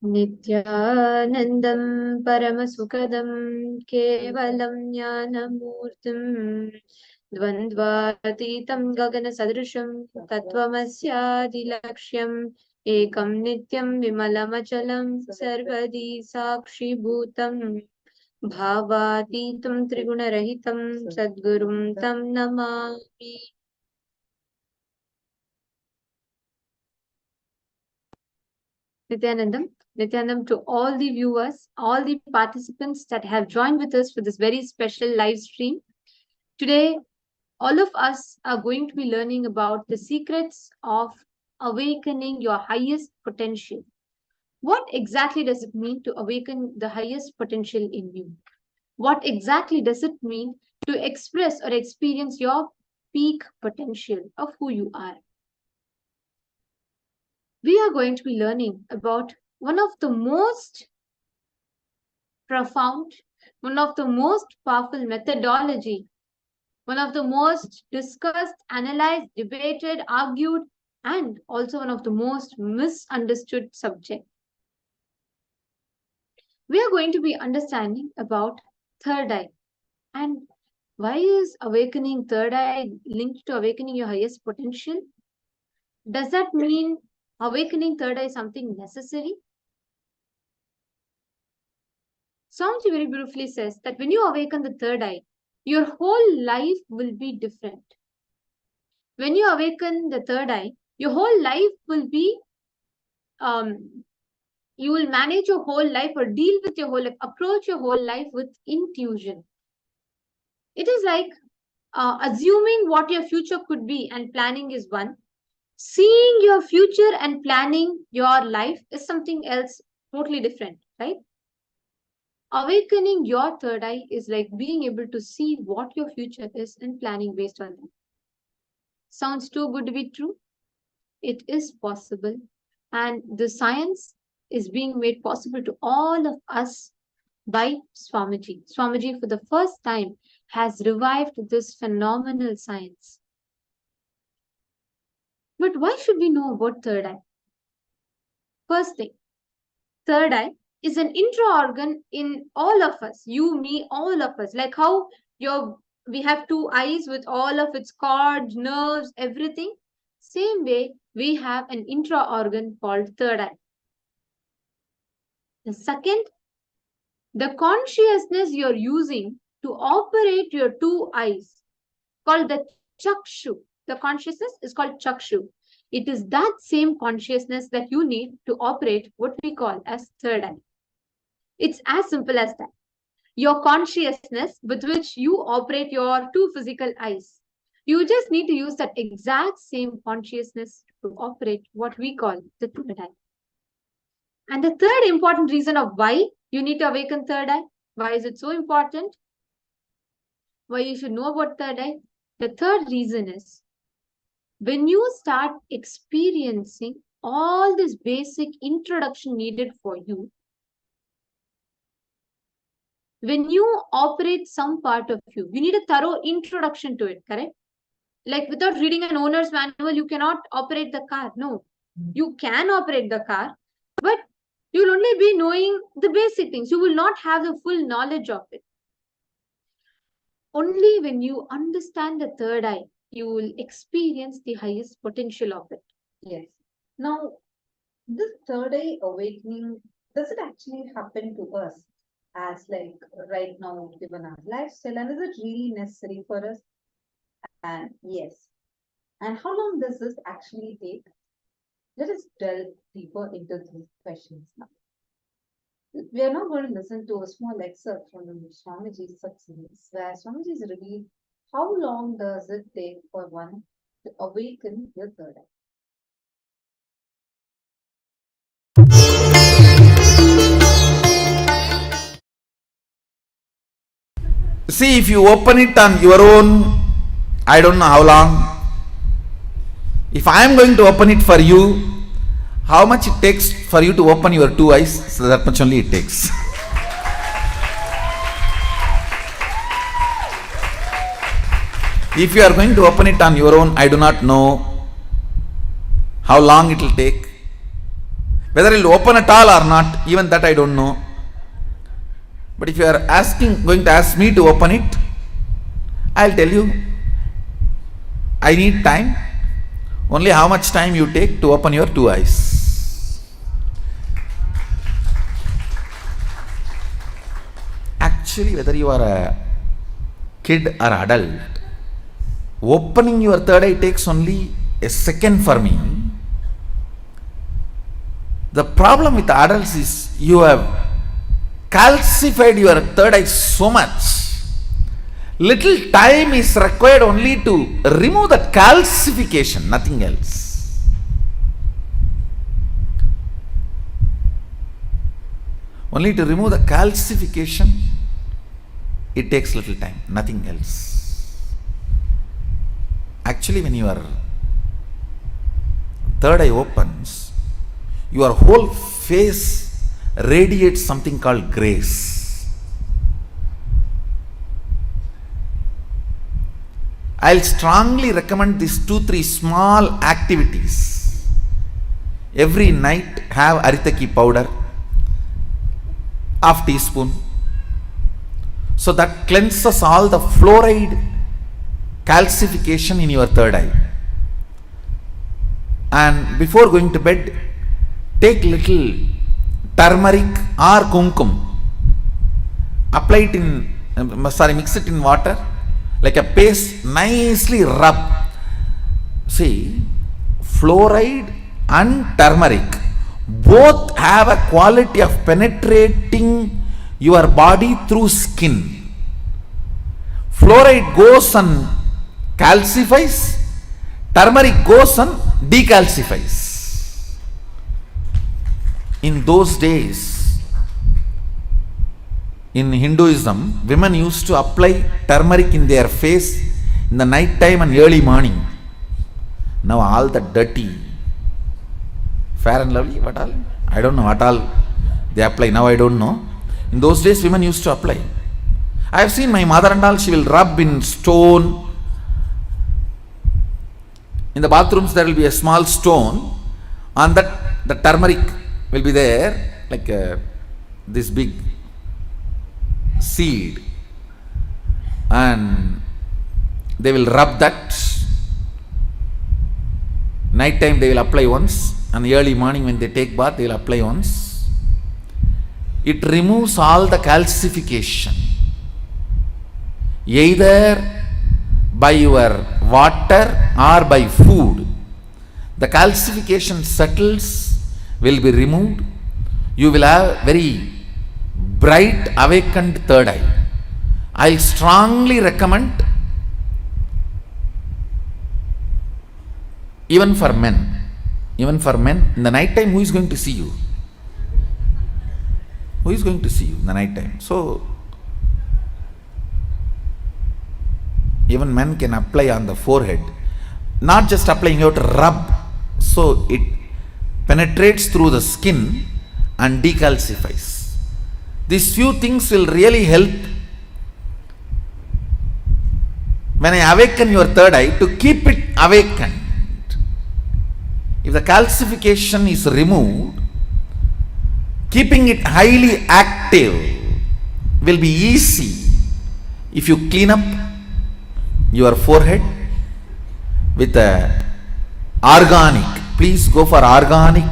Nithyanandam Paramasukadam Kevalam Jnanamurtim Dvandvatitam Gagana Sadrisham Tattvamasyadilaksham Ekam Nityam Vimalamachalam Sarvadi Sakshi Bhutam Bhavatitam Triguna-rahitam Sadgurum Tam Namami. Nithyanandam to all the viewers, all the participants that have joined with us for this very special live stream. Today, all of us are going to be learning about the secrets of awakening your highest potential. What exactly does it mean to awaken the highest potential in you? What exactly does it mean to express or experience your peak potential of who you are? We are going to be learning about one of the most profound, one of the most powerful methodology, one of the most discussed, analyzed, debated, argued, and also one of the most misunderstood subject. We are going to be understanding about third eye. And why is awakening third eye linked to awakening your highest potential? Does that mean awakening third eye is something necessary? Swamiji very beautifully says that when you awaken the third eye, your whole life will be different. When you awaken the third eye, your whole life will be, you will manage your whole life or deal with your whole life, approach your whole life with intuition. It is like assuming what your future could be and planning is one. Seeing your future and planning your life is something else totally different, right? Awakening your third eye is like being able to see what your future is and planning based on that. Sounds too good to be true? It is possible. And the science is being made possible to all of us by Swamiji. Swamiji, for the first time, has revived this phenomenal science. But why should we know about third eye? First thing, third eye is an intra-organ in all of us, you, me, all of us. Like how we have two eyes with all of its cords, nerves, everything. Same way, we have an intra-organ called third eye. The second, the consciousness you're using to operate your two eyes, called the chakshu. The consciousness is called chakshu. It is that same consciousness that you need to operate what we call as third eye. It's as simple as that. Your consciousness with which you operate your two physical eyes. You just need to use that exact same consciousness to operate what we call the third eye. And the third important reason of why you need to awaken third eye, why is it so important? Why you should know about third eye? The third reason is when you start experiencing all this basic introduction needed for you, when you operate some part of you, you need a thorough introduction to it, correct? Like without reading an owner's manual, you cannot operate the car. No, you can operate the car, but you'll only be knowing the basic things. You will not have the full knowledge of it. Only when you understand the third eye, you will experience the highest potential of it. Yes. Now, this third eye awakening, does it actually happen to us as like right now given our lifestyle, and is it really necessary for us? And yes. And how long does this actually take? Let us delve deeper into these questions now. We are now going to listen to a small excerpt from the Swamiji's success, where Swamiji is revealed how long does it take for one to awaken your third eye. See, if you open it on your own, I don't know how long. If I am going to open it for you, how much it takes for you to open your two eyes? So that much only it takes. If you are going to open it on your own, I do not know how long it will take. Whether it will open at all or not, even that I don't know. But if you are going to ask me to open it, I'll tell you, I need time. Only how much time you take to open your two eyes. Actually, whether you are a kid or adult, opening your third eye takes only a second for me. The problem with adults is you have calcified your third eye so much. Little time is required only to remove that calcification, nothing else. Only to remove the calcification, it takes little time, nothing else. Actually, when your third eye opens, your whole face radiates something called grace. I'll strongly recommend these 2-3 small activities. Every night have aritaki powder, half teaspoon. So that cleanses all the fluoride calcification in your third eye. And before going to bed, take little turmeric or kumkum. Apply it mix it in water. Like a paste, nicely rub. See, fluoride and turmeric both have a quality of penetrating your body through skin. Fluoride goes and calcifies, turmeric goes and decalcifies. In those days, in Hinduism, women used to apply turmeric in their face in the night time and early morning. Now all the dirty, fair and lovely, what all? I don't know what all they apply. Now I don't know. In those days, women used to apply. I have seen my mother and all, she will rub in stone. In the bathrooms, there will be a small stone. On that, the turmeric will be there, like this big seed, and they will rub that. Night time they will apply once, and early morning when they take bath they will apply once. It removes all the calcification, either by your water or by food. The calcification settles, will be removed. You will have very bright awakened third eye. I strongly recommend, even for men, in the night time, who is going to see you? Who is going to see you in the night time? So, even men can apply on the forehead, not just applying, you have to rub, so it penetrates through the skin and decalcifies. These few things will really help when I awaken your third eye to keep it awakened. If the calcification is removed, keeping it highly active will be easy if you clean up your forehead with a organic. Please go for organic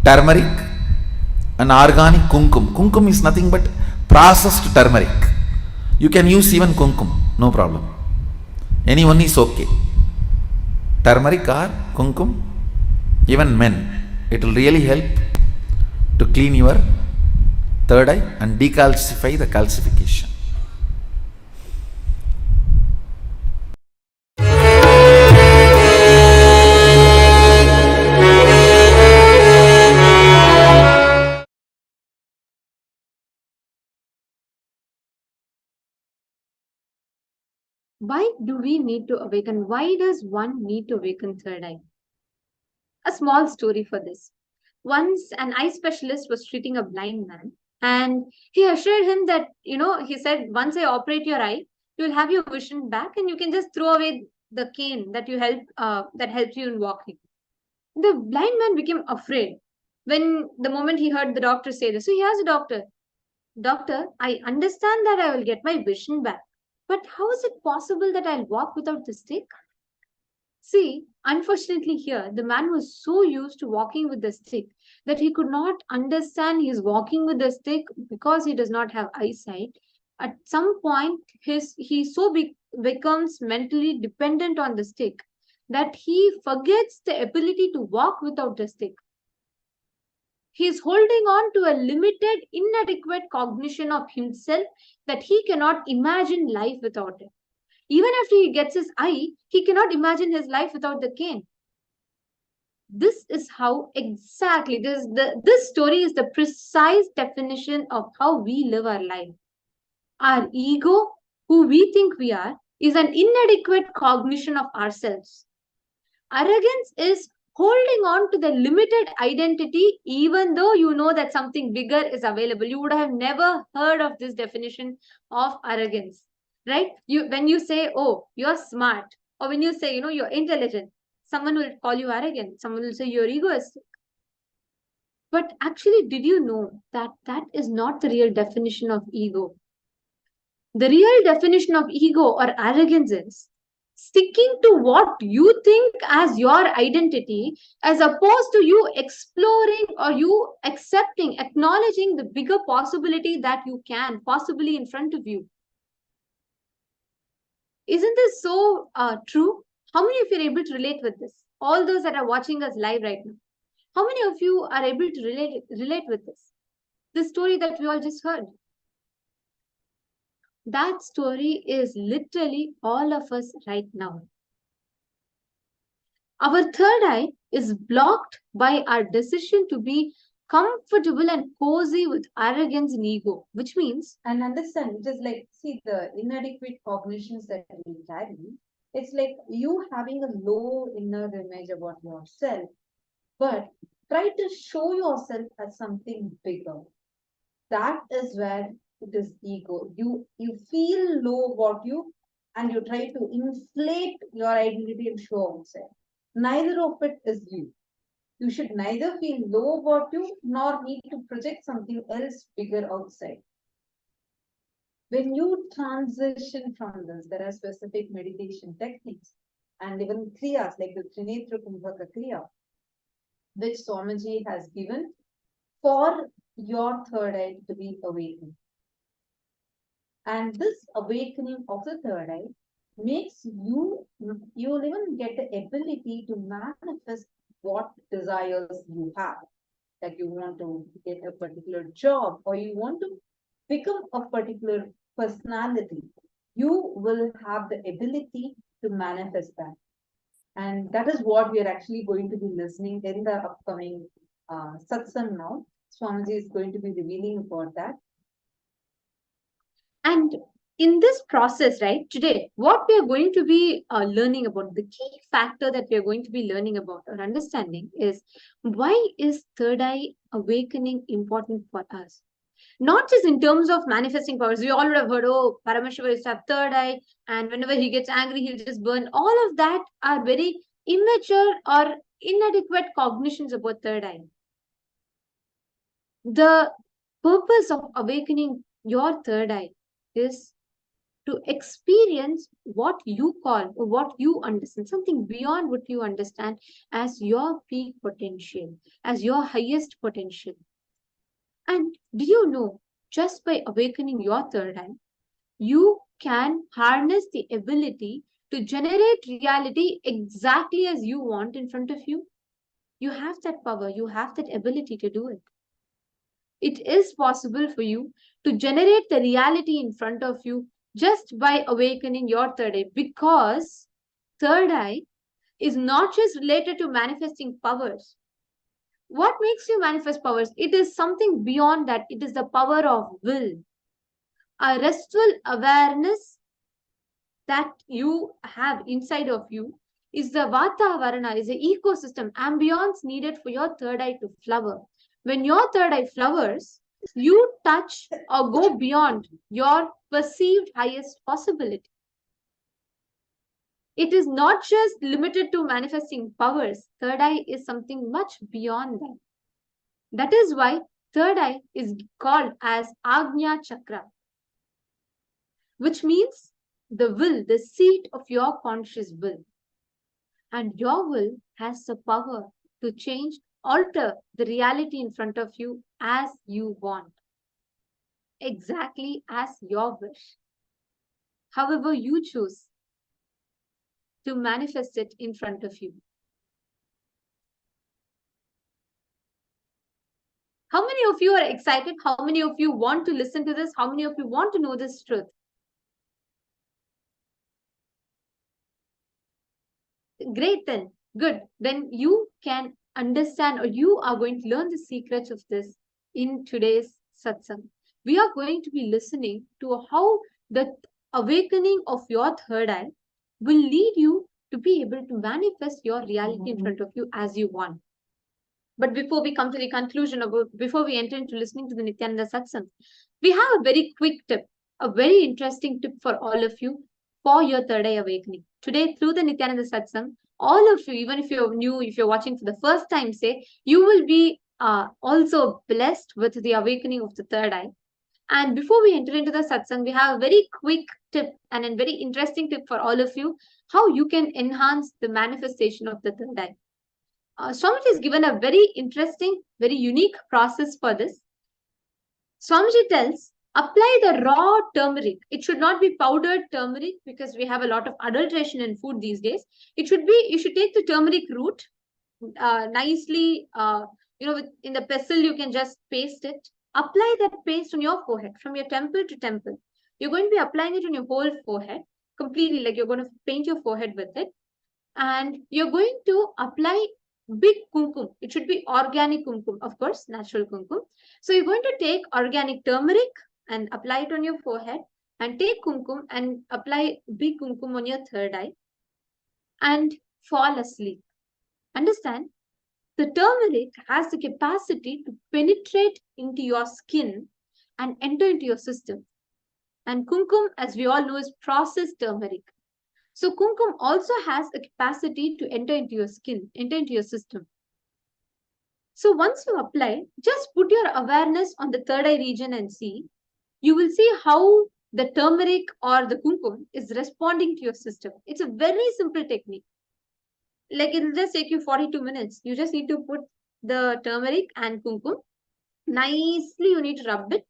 turmeric and organic kumkum. Kumkum is nothing but processed turmeric. You can use even kumkum, no problem. Anyone is okay. Turmeric or kumkum, even men, it will really help to clean your third eye and decalcify the calcification. Why do we need to awaken? Why does one need to awaken third eye? A small story for this. Once an eye specialist was treating a blind man, and he assured him that, he said, once I operate your eye, you will have your vision back and you can just throw away the cane that helps you in walking. The blind man became afraid. When the moment he heard the doctor say this, so he asked the doctor, Doctor, I understand that I will get my vision back, but how is it possible that I'll walk without the stick? See, unfortunately, here the man was so used to walking with the stick that he could not understand he is walking with the stick because he does not have eyesight. At some point, becomes mentally dependent on the stick that he forgets the ability to walk without the stick. He is holding on to a limited, inadequate cognition of himself that he cannot imagine life without it. Even after he gets his eye, he cannot imagine his life without the cane. This is how exactly this story is the precise definition of how we live our life. Our ego, who we think we are, is an inadequate cognition of ourselves. Arrogance is holding on to the limited identity even though you know that something bigger is available. You would have never heard of this definition of arrogance, right? When you say, oh, you're smart, or when you say, you're intelligent, someone will call you arrogant, someone will say you're egoistic. But actually, did you know that that is not the real definition of ego? The real definition of ego or arrogance is sticking to what you think as your identity, as opposed to you exploring or you accepting, acknowledging the bigger possibility that you can possibly in front of you. Isn't this so true? How many of you are able to relate with this? All those that are watching us live right now. How many of you are able to relate with this? The story that we all just heard. That story is literally all of us right now. Our third eye is blocked by our decision to be comfortable and cozy with arrogance and ego, which means. And understand, it is like, see, the inadequate cognitions that we carry, it's like you having a low inner image about yourself, but try to show yourself as something bigger. That is where it is ego. You feel low about you and you try to inflate your identity and show outside. Neither of it is you. You should neither feel low about you nor need to project something else bigger outside. When you transition from this, there are specific meditation techniques and even kriyas like the Trinetra Kumbhaka Kriya, which Swamiji has given for your third eye to be awakened. And this awakening of the third eye makes you'll even get the ability to manifest what desires you have. Like you want to get a particular job or you want to become a particular personality. You will have the ability to manifest that. And that is what we are actually going to be listening in the upcoming satsang now. Swamiji is going to be revealing about that. And in this process, right, today, what we are going to be learning about, the key factor that we are going to be learning about or understanding is why is third eye awakening important for us? Not just in terms of manifesting powers. We all would have heard, oh, Paramashiva used to have third eye, and whenever he gets angry, he'll just burn. All of that are very immature or inadequate cognitions about third eye. The purpose of awakening your third eye is to experience what you call or what you understand, something beyond what you understand as your peak potential, as your highest potential. And do you know, just by awakening your third eye, you can harness the ability to generate reality exactly as you want in front of you. You have that power, you have that ability to do it. It is possible for you to generate the reality in front of you just by awakening your third eye, because third eye is not just related to manifesting powers. What makes you manifest powers? It is something beyond that. It is the power of will. A restful awareness that you have inside of you is the Vatavarana, is the ecosystem, ambience needed for your third eye to flower. When your third eye flowers, you touch or go beyond your perceived highest possibility. It is not just limited to manifesting powers. Third eye is something much beyond that. That is why third eye is called as Agnya Chakra, which means the will, the seat of your conscious will. And your will has the power to change, alter the reality in front of you as you want, exactly as your wish, however you choose to manifest it in front of you. How many of you are excited? How many of you want to listen to this? How many of you want to know this truth? Great, then. Good. Then you can understand, or you are going to learn the secrets of this in today's satsang. We are going to be listening to how the awakening of your third eye will lead you to be able to manifest your reality in front of you as you want. But before we come to the conclusion, before we enter into listening to the Nithyananda satsang, we have a very quick tip, a very interesting tip for all of you for your third eye awakening. Today, through the Nithyananda satsang, all of you, even if you're new, if you're watching for the first time, say, you will be also blessed with the awakening of the third eye. And before we enter into the satsang, we have a very quick tip and a very interesting tip for all of you, how you can enhance the manifestation of the third eye. Swamiji has given a very interesting, very unique process for this. Swamiji tells, apply the raw turmeric. It should not be powdered turmeric because we have a lot of adulteration in food these days. It should be, you should take the turmeric root, nicely, in the pestle, you can just paste it. Apply that paste on your forehead from your temple to temple. You're going to be applying it on your whole forehead, completely, like you're going to paint your forehead with it. And you're going to apply big kumkum. It should be organic kumkum, of course, natural kumkum. So you're going to take organic turmeric and apply it on your forehead, and take kumkum and apply big kumkum on your third eye and fall asleep. Understand? The turmeric has the capacity to penetrate into your skin and enter into your system. And kumkum, as we all know, is processed turmeric. So kumkum also has a capacity to enter into your skin, enter into your system. So once you apply, just put your awareness on the third eye region and see. You will see how the turmeric or the kumkum is responding to your system. It's a very simple technique. Like it'll just take you 42 minutes. You just need to put the turmeric and kumkum. Nicely, you need to rub it.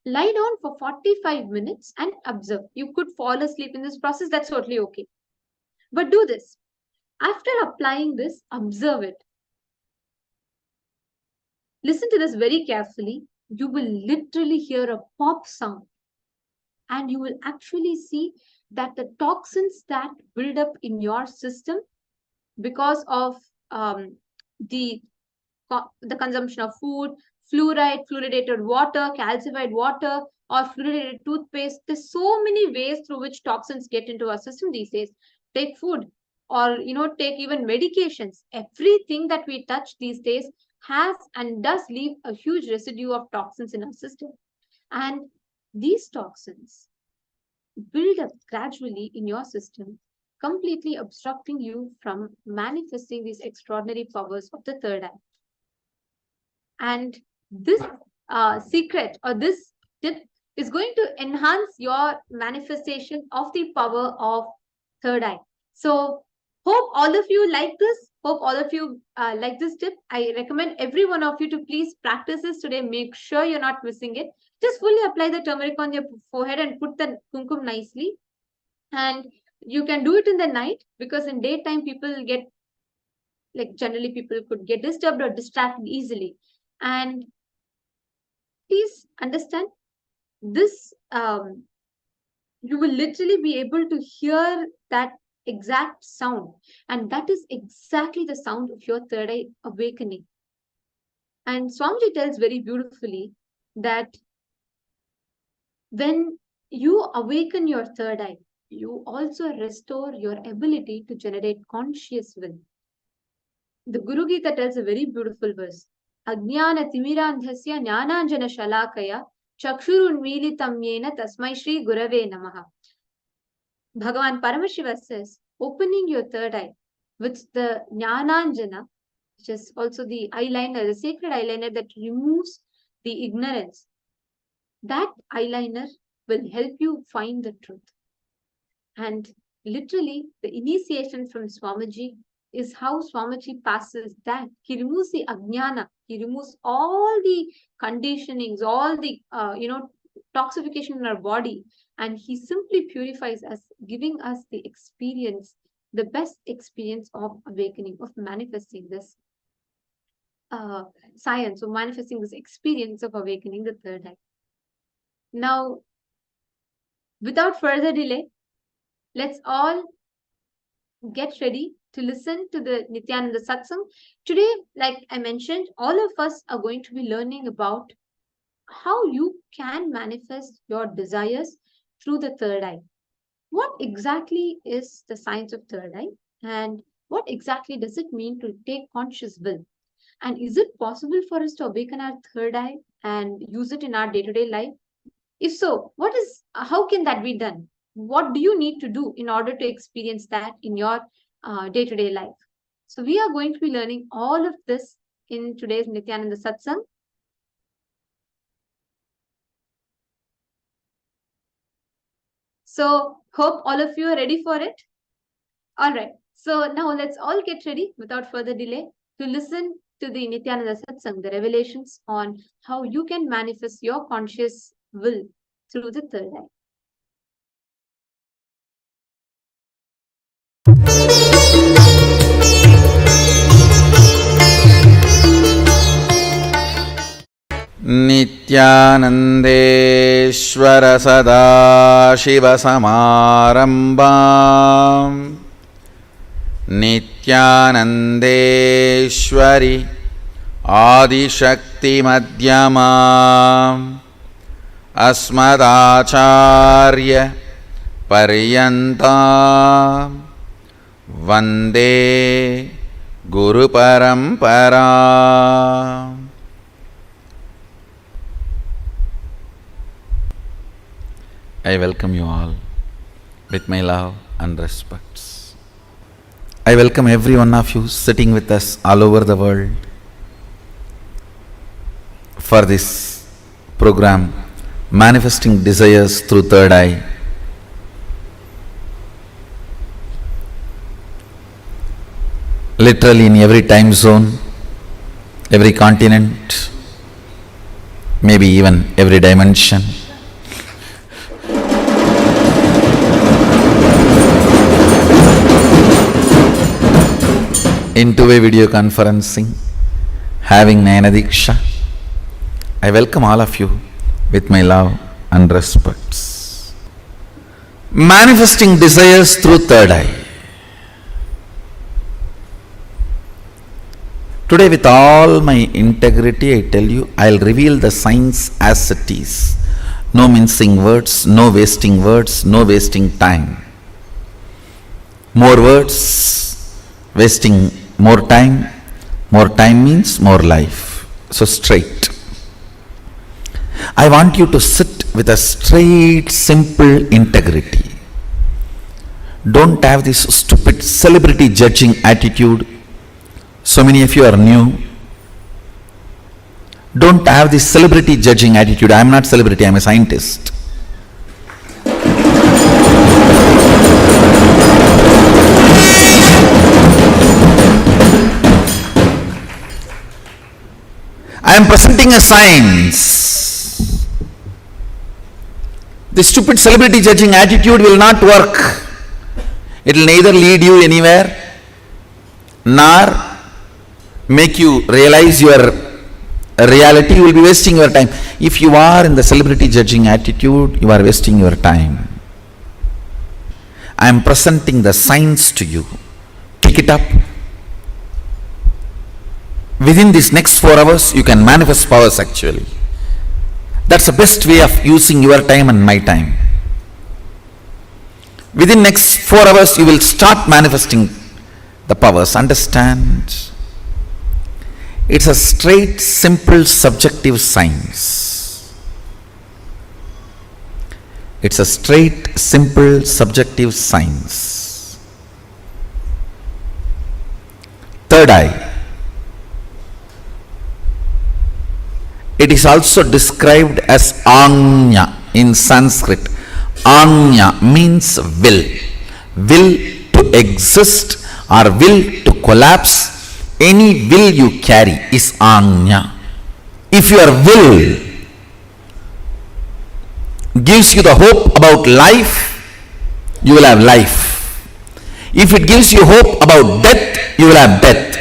Lie down for 45 minutes and observe. You could fall asleep in this process. That's totally okay. But do this. After applying this, observe it. Listen to this very carefully. You will literally hear a pop sound. And you will actually see that the toxins that build up in your system because of the consumption of food, fluoride, fluoridated water, calcified water, or fluoridated toothpaste. There's so many ways through which toxins get into our system these days. Take food, or take even medications. Everything that we touch these days has and does leave a huge residue of toxins in our system. And these toxins build up gradually in your system, completely obstructing you from manifesting these extraordinary powers of the third eye. And this secret or this tip is going to enhance your manifestation of the power of third eye. So hope all of you like this. Hope all of you like this tip. I recommend every one of you to please practice this today. Make sure you're not missing it. Just fully apply the turmeric on your forehead and put the kumkum nicely. And you can do it in the night, because in daytime people get, like generally people could get disturbed or distracted easily. And please understand this, you will literally be able to hear that exact sound, and that is exactly the sound of your third eye awakening. And Swamiji tells very beautifully that when you awaken your third eye, you also restore your ability to generate conscious will. The Guru Gita tells a very beautiful verse. Ajnana timirandhasya jnananjana shalakaya chakshurunmilitam yena tasmai Shri Gurave Namaha. Bhagavan Paramashiva says, opening your third eye with the jnananjana which is also the eyeliner, the sacred eyeliner that removes the ignorance. That eyeliner will help you find the truth. And literally, the initiation from Swamiji is how Swamiji passes that. He removes the ajnana, he removes all the conditionings, all the, toxification in our body, and he simply purifies us, giving us the experience, the best experience of awakening, of manifesting this science, of manifesting this experience of awakening the third eye. Now, without further delay, let's all get ready to listen to the Nithyananda Satsang. Today, like I mentioned, all of us are going to be learning about how you can manifest your desires through the third eye. What exactly is the science of third eye? And what exactly does it mean to take conscious will? And is it possible for us to awaken our third eye and use it in our day-to-day life? If so, how can that be done? What do you need to do in order to experience that in your day-to-day life? So we are going to be learning all of this in today's Nithyananda Satsang. So hope all of you are ready for it. All right. So now let's all get ready without further delay to listen to the Nithyananda Satsang, the revelations on how you can manifest your conscious will through the third eye. नित्यानन्देश्वर सदाशिवसमारम्भाम् नित्यानन्देश्वरि आदिशक्तिमध्यमाम् अस्मदाचार्य पर्यन्ताम् वन्दे गुरुपरम्पराम्. I welcome you all with my love and respects. I welcome every one of you sitting with us all over the world for this program, Manifesting Desires Through Third Eye. Literally in every time zone, every continent, maybe even every dimension. In two-way video conferencing, having Nayana Diksha, I welcome all of you with my love and respects. Manifesting desires through third eye. Today, with all my integrity, I tell you, I'll reveal the science as it is. No mincing words, no wasting words, no wasting time. More words, wasting more time means more life. So straight. I want you to sit with a straight, simple integrity. Don't have this stupid celebrity judging attitude. So many of you are new. Don't have this celebrity judging attitude. I am not celebrity, I am a scientist. I am presenting a science. The stupid celebrity judging attitude will not work. It will neither lead you anywhere nor make you realize your reality. You will be wasting your time. If you are in the celebrity judging attitude, you are wasting your time. I am presenting the science to you. Pick it up. Within these next 4 hours, you can manifest powers actually. That's the best way of using your time and my time. Within next 4 hours, you will start manifesting the powers. Understand? It's a straight, simple, subjective science. It's a straight, simple, subjective science. Third eye. It is also described as Anya in Sanskrit. Anya means will. Will to exist or will to collapse. Any will you carry is Anya. If your will gives you the hope about life, you will have life. If it gives you hope about death, you will have death.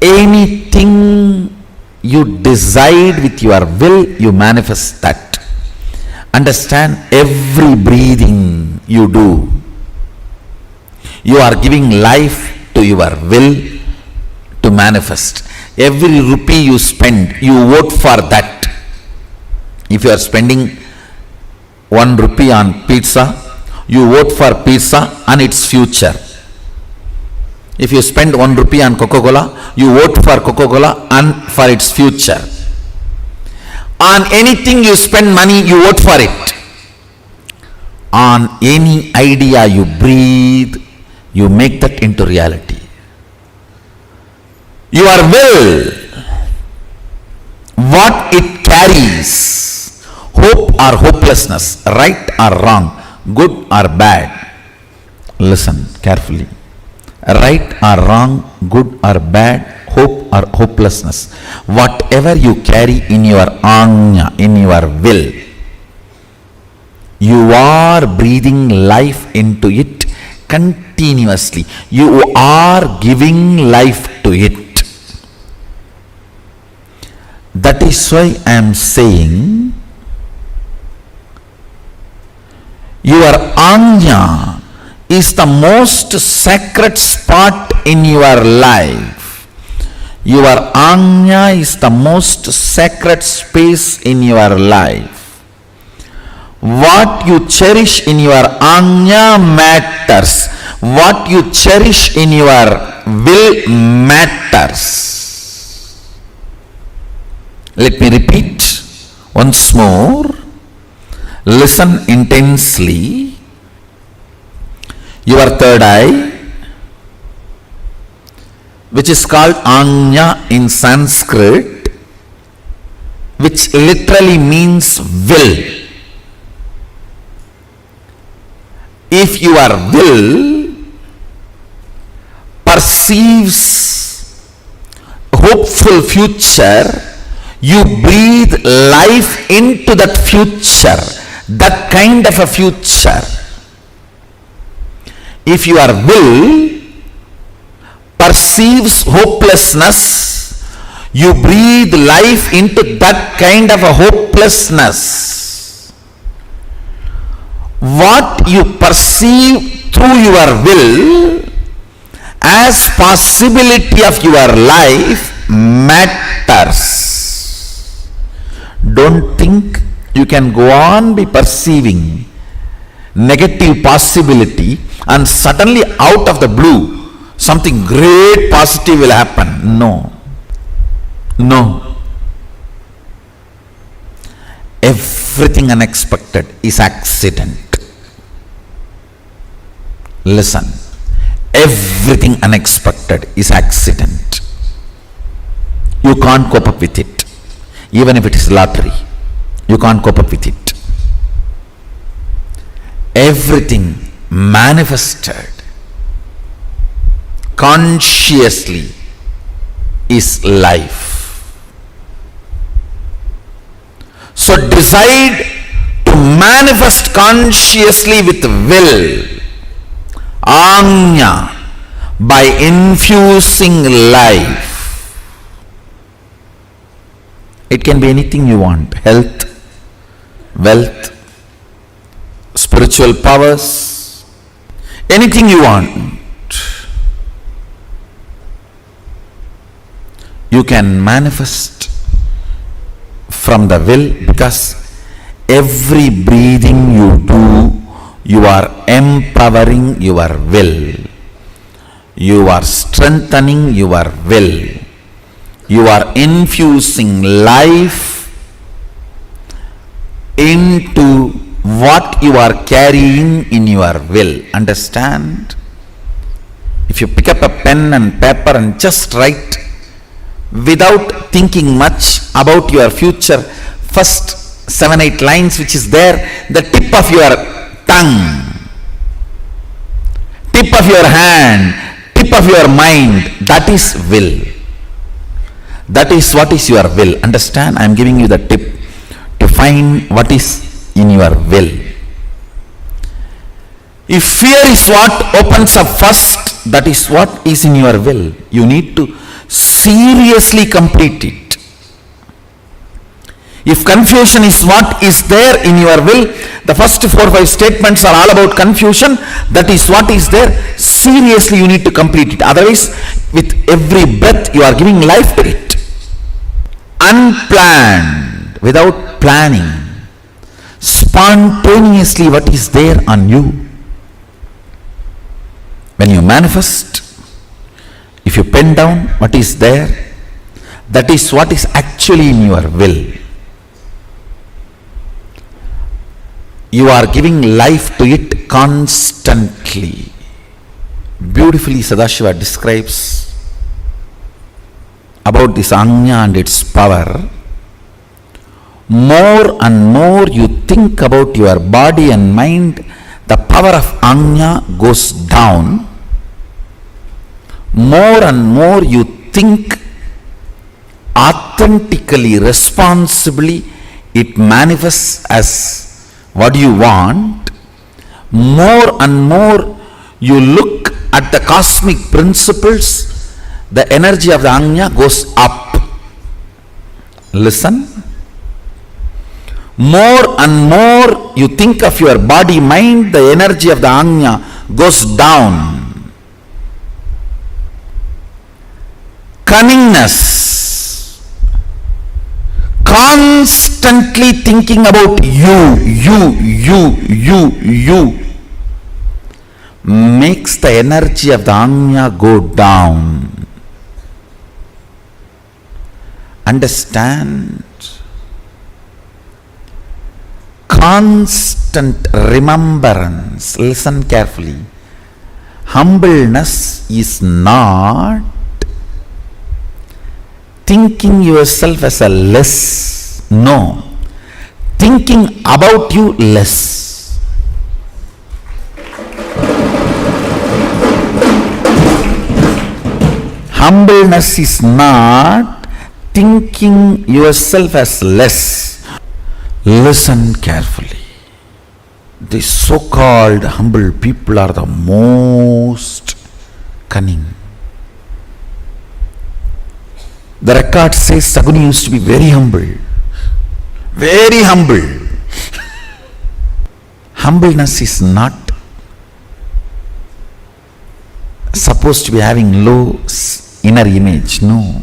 Anything you decide with your will, you manifest that. Understand, every breathing you do, you are giving life to your will to manifest. Every rupee you spend, you vote for that. If you are spending 1 rupee on pizza, you vote for pizza and its future. If you spend 1 rupee on Coca-Cola, you vote for Coca-Cola and for its future. On anything you spend money, you vote for it. On any idea you breathe, you make that into reality. Your will, what it carries, hope or hopelessness, right or wrong, good or bad. Listen carefully. Right or wrong, good or bad, hope or hopelessness, whatever you carry in your anya, in your will, you are breathing life into it continuously. You are giving life to it. That is why I am saying your anya is the most sacred spot in your life. Your anya is the most sacred space in your life. What you cherish in your anya matters. What you cherish in your will matters. Let me repeat once more. Listen intensely. Your third eye, which is called Anya in Sanskrit, which literally means will. If your will perceives hopeful future, you breathe life into that future, that kind of a future. If your will perceives hopelessness, you breathe life into that kind of a hopelessness. What you perceive through your will as possibility of your life matters. Don't think you can go on be perceiving negative possibility and suddenly out of the blue something great positive will happen. No. Everything unexpected is accident. Listen. Everything unexpected is accident. You can't cope up with it. Even if it is lottery, you can't cope up with it. Everything manifested consciously is life. So decide to manifest consciously with will, anya, by infusing life. It can be anything you want: health, wealth, spiritual powers, anything you want. You can manifest from the will, because every breathing you do, you are empowering your will. You are strengthening your will. You are infusing life into what you are carrying in your will. Understand? If you pick up a pen and paper and just write without thinking much about your future. First 7-8 lines which is there, the tip of your tongue, tip of your hand, tip of your mind, that is will. That is what is your will. Understand? I am giving you the tip to find what is in your will. If fear is what opens up first, that is what is in your will. You need to seriously complete it. If confusion is what is there in your will, the first 4-5 statements are all about confusion. That is what is there. Seriously you need to complete it. Otherwise, with every breath you are giving life to it. Unplanned, without planning, spontaneously what is there on you. When you manifest, if you pen down what is there, that is what is actually in your will. You are giving life to it constantly. Beautifully Sadashiva describes about this Anya and its power. More and more you think about your body and mind, the power of Anya goes down. More and more you think authentically, responsibly, it manifests as what you want. More and more you look at the cosmic principles, the energy of the Anya goes up. Listen. More and more you think of your body, mind, the energy of the Anya goes down. Cunningness, constantly thinking about you, makes the energy of the Anya go down. Understand? Constant remembrance. Listen carefully. Humbleness is not thinking yourself as a less. No. Thinking about you less. Humbleness is not thinking yourself as less. Listen carefully. The so-called humble people are the most cunning. The record says Saguni used to be very humble. Very humble. Humbleness is not supposed to be having low inner image. No.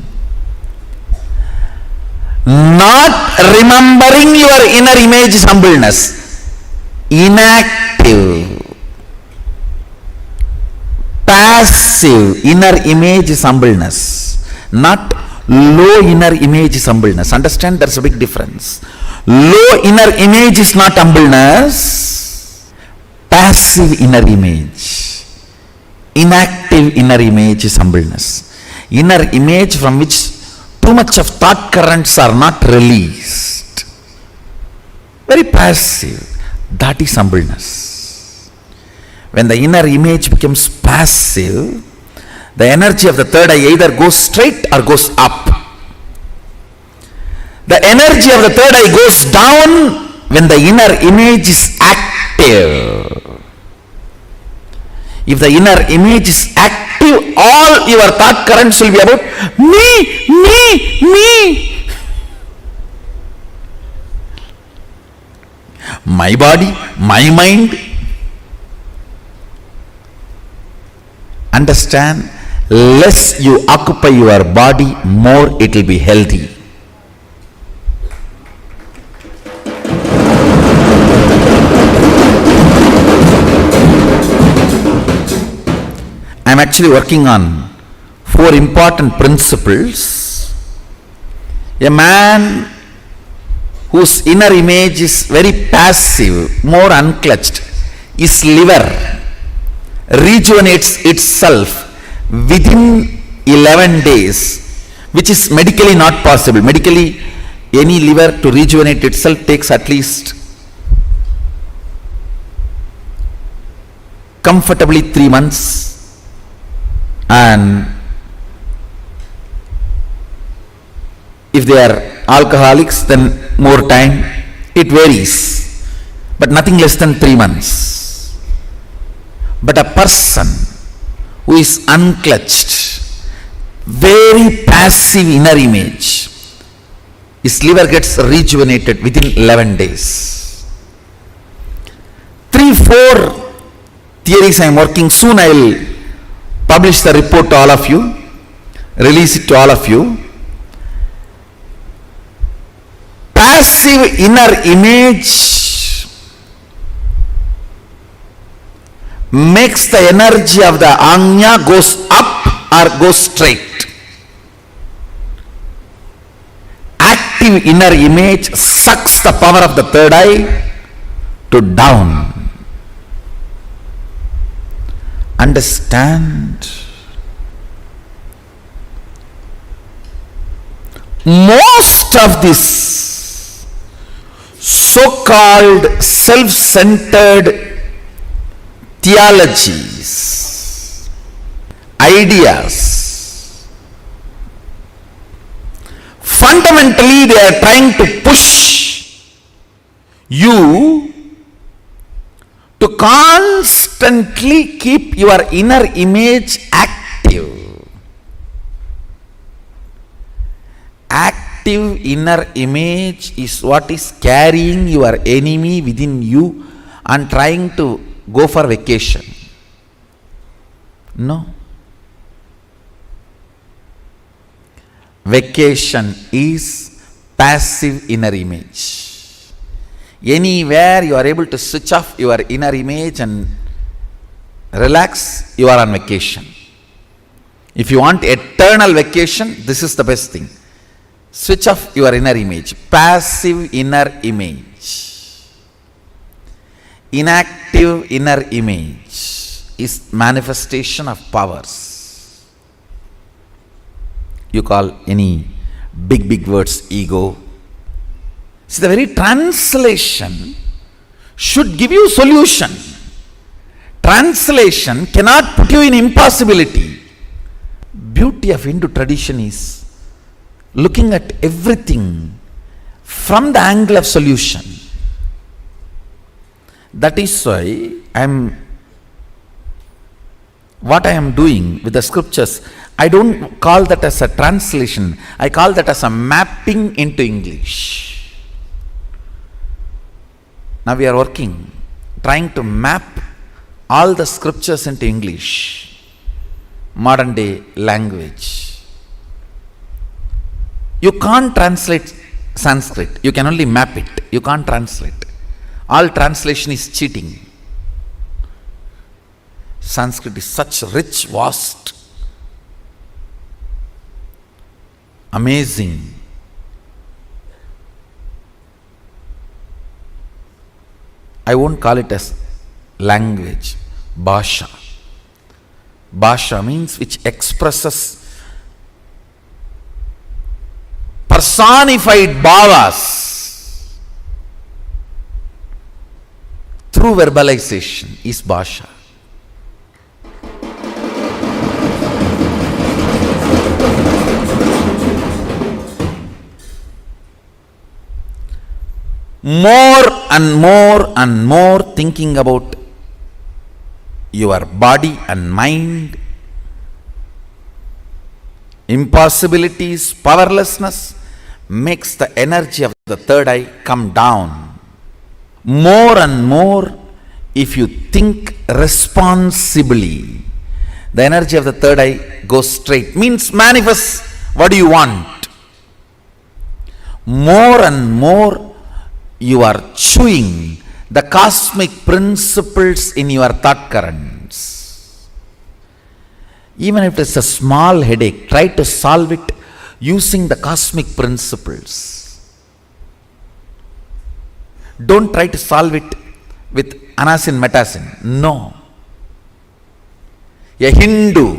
Not remembering your inner image is humbleness. Inactive, passive inner image is humbleness. Not low inner image is humbleness. Understand, there's a big difference. Low inner image is not humbleness. Passive inner image, inactive inner image is humbleness. Inner image from which too much of thought currents are not released. Very passive. That is humbleness. When the inner image becomes passive, the energy of the third eye either goes straight or goes up. The energy of the third eye goes down when the inner image is active. If the inner image is active, all your thought currents will be about me. My body, my mind. Understand, less you occupy your body, more it will be healthy. I am actually working on 4 important principles. A man whose inner image is very passive, more unclutched, his liver rejuvenates itself within 11 days which is medically not possible. Medically, any liver to rejuvenate itself takes at least comfortably 3 months, and if they are alcoholics, then more time. It varies, but nothing less than 3 months. But a person who is unclutched, very passive inner image, his liver gets rejuvenated within 11 days. 3-4 theories I am working. Soon I will publish the report to all of you, release it to all of you. Passive inner image makes the energy of the Anya goes up or goes straight. Active inner image sucks the power of the third eye to down. Understand? Most of this so-called self-centered theologies, ideas, fundamentally they are trying to push you to constantly keep your inner image active. Active inner image is what is carrying your enemy within you and trying to go for vacation. No. Vacation is passive inner image. Anywhere you are able to switch off your inner image and relax, you are on vacation. If you want eternal vacation, this is the best thing. Switch off your inner image. Passive inner image. Inactive inner image is manifestation of powers. You call any big words ego. See, the very translation should give you solution. Translation cannot put you in impossibility. Beauty of Hindu tradition is looking at everything from the angle of solution. That is why what I am doing with the scriptures, I don't call that as a translation, I call that as a mapping into English. Now we are working, trying to map all the scriptures into English, modern day language. You can't translate Sanskrit, you can only map it, you can't translate. All translation is cheating. Sanskrit is such rich, vast, amazing. I won't call it as language, bhasha. Bhasha means which expresses personified bhavas through verbalization is bhasha. More and more thinking about your body and mind, impossibilities, powerlessness, makes the energy of the third eye come down. More and more, if you think responsibly, the energy of the third eye goes straight, means manifest what do you want. More and more, you are chewing the cosmic principles in your thought currents. Even if it's a small headache, try to solve it using the cosmic principles. Don't try to solve it with anasin metasin. No. A Hindu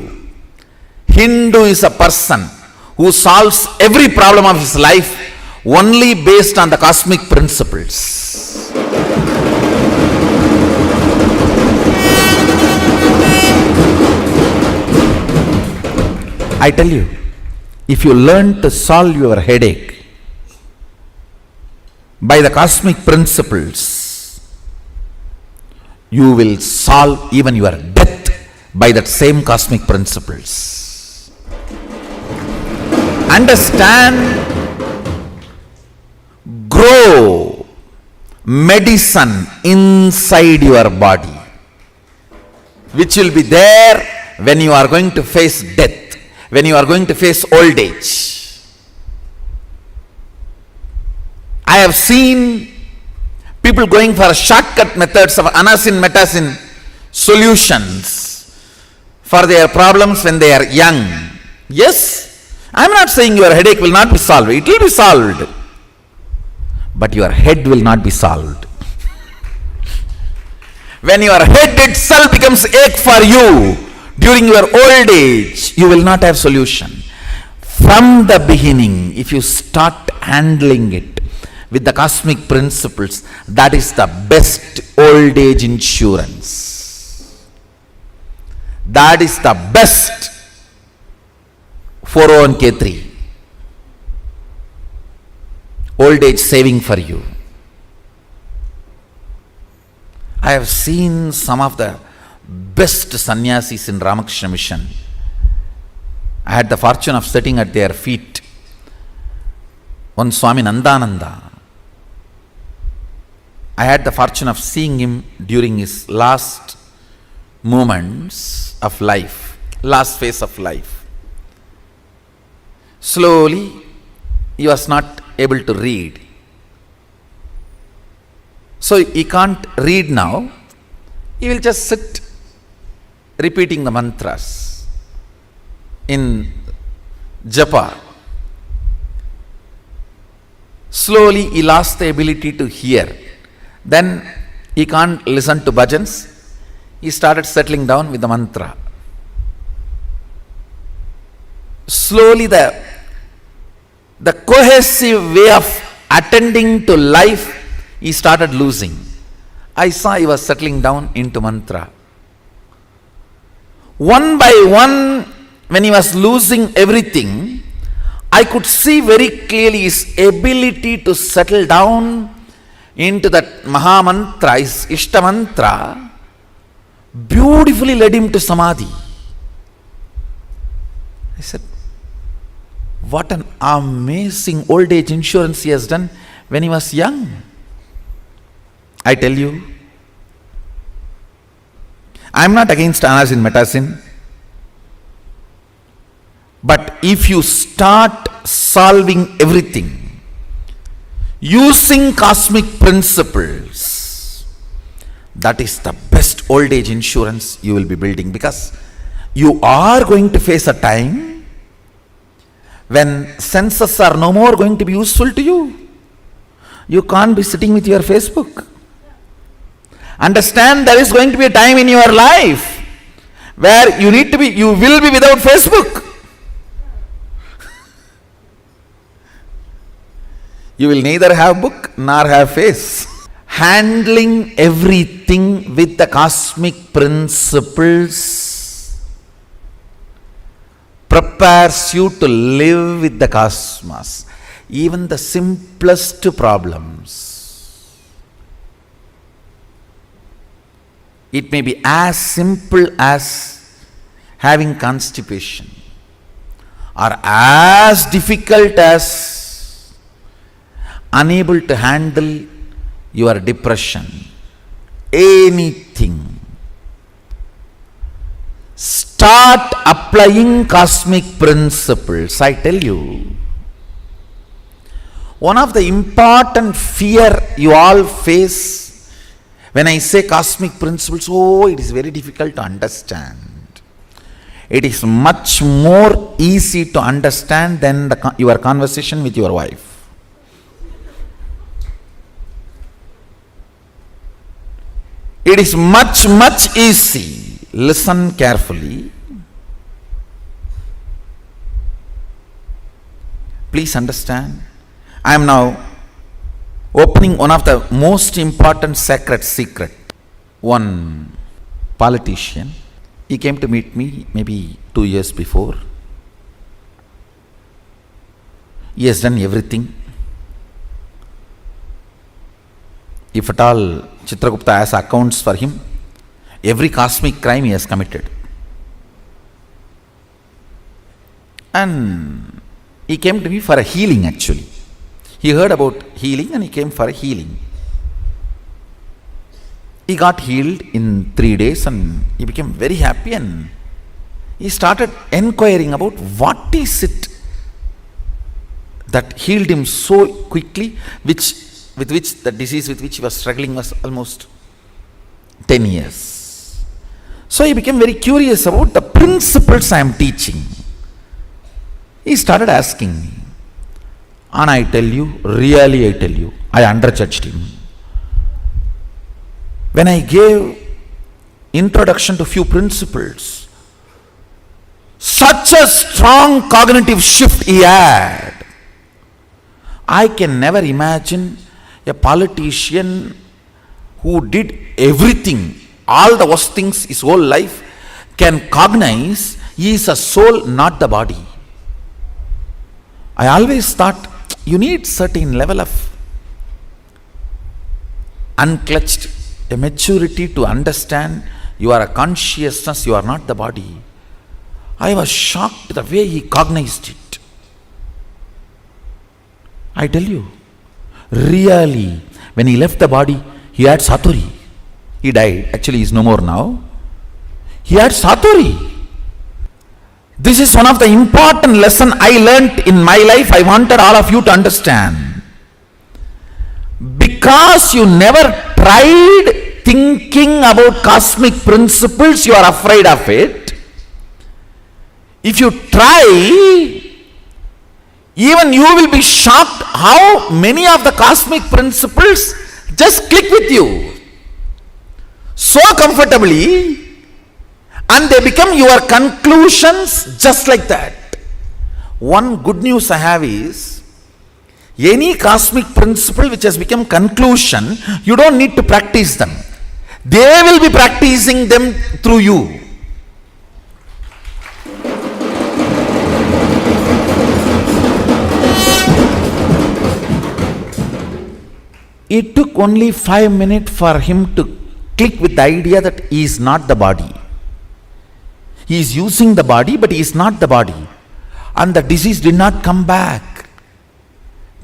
is a person who solves every problem of his life only based on the cosmic principles. I tell you, if you learn to solve your headache by the cosmic principles, you will solve even your death by that same cosmic principles. Understand, grow medicine inside your body, which will be there when you are going to face death, when you are going to face old age. I have seen people going for shortcut methods of anasin metasin solutions for their problems when they are young. Yes, I am not saying your headache will not be solved. It will be solved. But your head will not be solved. When your head itself becomes ache for you during your old age, you will not have solution. From the beginning, if you start handling it with the cosmic principles, that is the best old age insurance. That is the best 401k3 old age saving for you. I have seen some of the best sannyasis in Ramakrishna Mission. I had the fortune of sitting at their feet. One Swami Nandananda, I had the fortune of seeing him during his last moments of life, last phase of life. Slowly, he was not able to read. So he can't read now. He will just sit repeating the mantras in japa. Slowly he lost the ability to hear. Then he can't listen to bhajans. He started settling down with the mantra. Slowly the cohesive way of attending to life he started losing. I saw he was settling down into mantra. One by one, when he was losing everything, I could see very clearly his ability to settle down into that Maha Mantra, his Ishta Mantra, beautifully led him to Samadhi. I said, what an amazing old age insurance he has done when he was young. I tell you, I am not against anasin metasin, but if you start solving everything using cosmic principles, that is the best old age insurance you will be building, because you are going to face a time when senses are no more going to be useful to you. You can't be sitting with your Facebook. Understand, there is going to be a time in your life where you will be without Facebook. You will neither have book nor have face. Handling everything with the cosmic principles prepares you to live with the cosmos. Even the simplest problems. It may be as simple as having constipation, or as difficult as unable to handle your depression. Anything. Start applying cosmic principles. I tell you, one of the important fear you all face when I say cosmic principles, it is very difficult to understand. It is much more easy to understand than your conversation with your wife. It is much easy. Listen carefully. Please understand. I am now opening one of the most important sacred secret. One politician, he came to meet me maybe 2 years before. He has done everything. If at all Chitragupta has accounts for him, every cosmic crime he has committed. And he came to me for a healing actually. He heard about healing and he came for a healing. He got healed in 3 days and he became very happy, and he started inquiring about what is it that healed him so quickly, with which the disease with which he was struggling was almost 10 years. So he became very curious about the principles I am teaching. He started asking me, and I tell you, really I tell you, I underjudged him. When I gave introduction to few principles, such a strong cognitive shift he had. I can never imagine a politician who did everything, all the worst things his whole life, can cognize he is a soul, not the body. I always thought you need certain level of unclutched a maturity to understand you are a consciousness, you are not the body. I was shocked the way he cognized it. I tell you, really, when he left the body, he had Satori. He died. Actually, he is no more now. He had Satori. This is one of the important lesson I learnt in my life. I wanted all of you to understand. Because you never tried thinking about cosmic principles, you are afraid of it. If you try, even you will be shocked how many of the cosmic principles just click with you so comfortably, and they become your conclusions just like that. One good news I have is, any cosmic principle which has become conclusion, you don't need to practice them. They will be practicing them through you. It took only 5 minutes for him to click with the idea that he is not the body. He is using the body, but he is not the body. And the disease did not come back.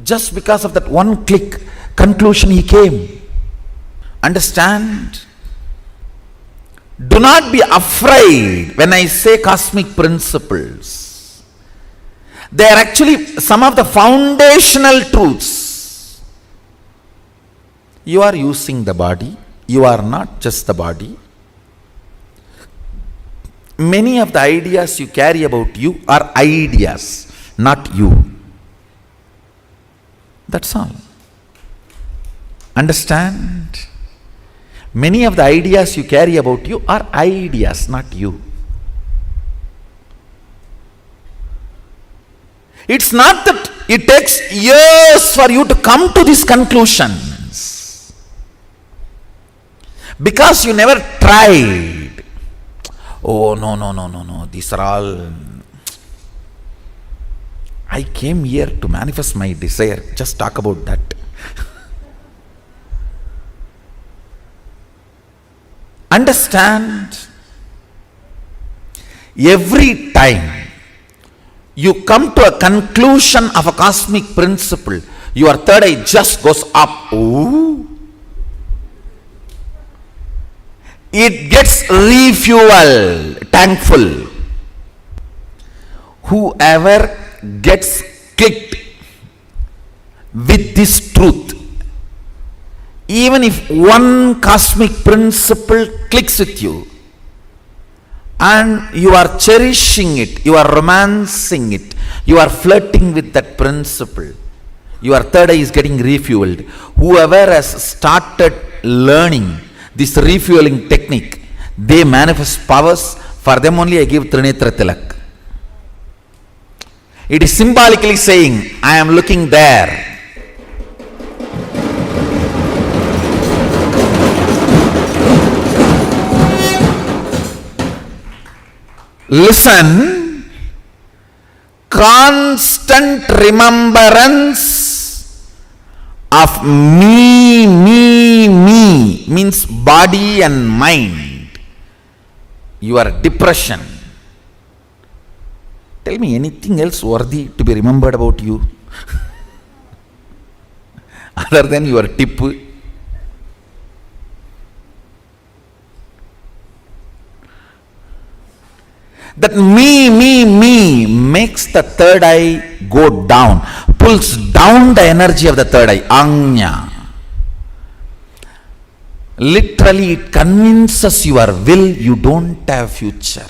Just because of that one click, conclusion he came. Understand? Do not be afraid when I say cosmic principles. They are actually some of the foundational truths. You are using the body. You are not just the body. Many of the ideas you carry about you are ideas, not you. That's all. Understand? Many of the ideas you carry about you are ideas, not you. It's not that it takes years for you to come to these conclusions, because you never tried. Oh, no. These are all. I came here to manifest my desire. Just talk about that. Understand? Every time you come to a conclusion of a cosmic principle, your third eye just goes up. Ooh. It gets refuel, tank full. Whoever gets clicked with this truth, even if one cosmic principle clicks with you, and you are cherishing it, you are romancing it, you are flirting with that principle, your third eye is getting refueled. Whoever has started learning this refueling technique, they manifest powers. For them only I give Trinetra Tilak. It is symbolically saying, I am looking there. Listen, constant remembrance of me means body and mind. Your depression. Tell me anything else worthy to be remembered about you other than your tip. That me makes the third eye go down, pulls down the energy of the third eye, anya. Literally, it convinces your will you don't have future.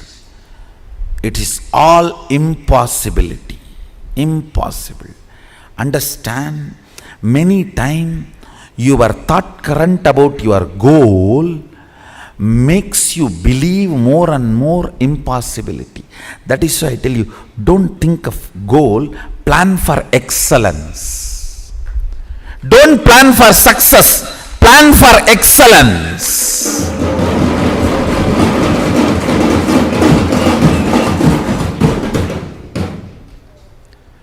It is all impossibility. Impossible. Understand, many times your thought current about your goal makes you believe more and more impossibility. That is why I tell you, don't think of goal, plan for excellence. Don't plan for success, plan for excellence.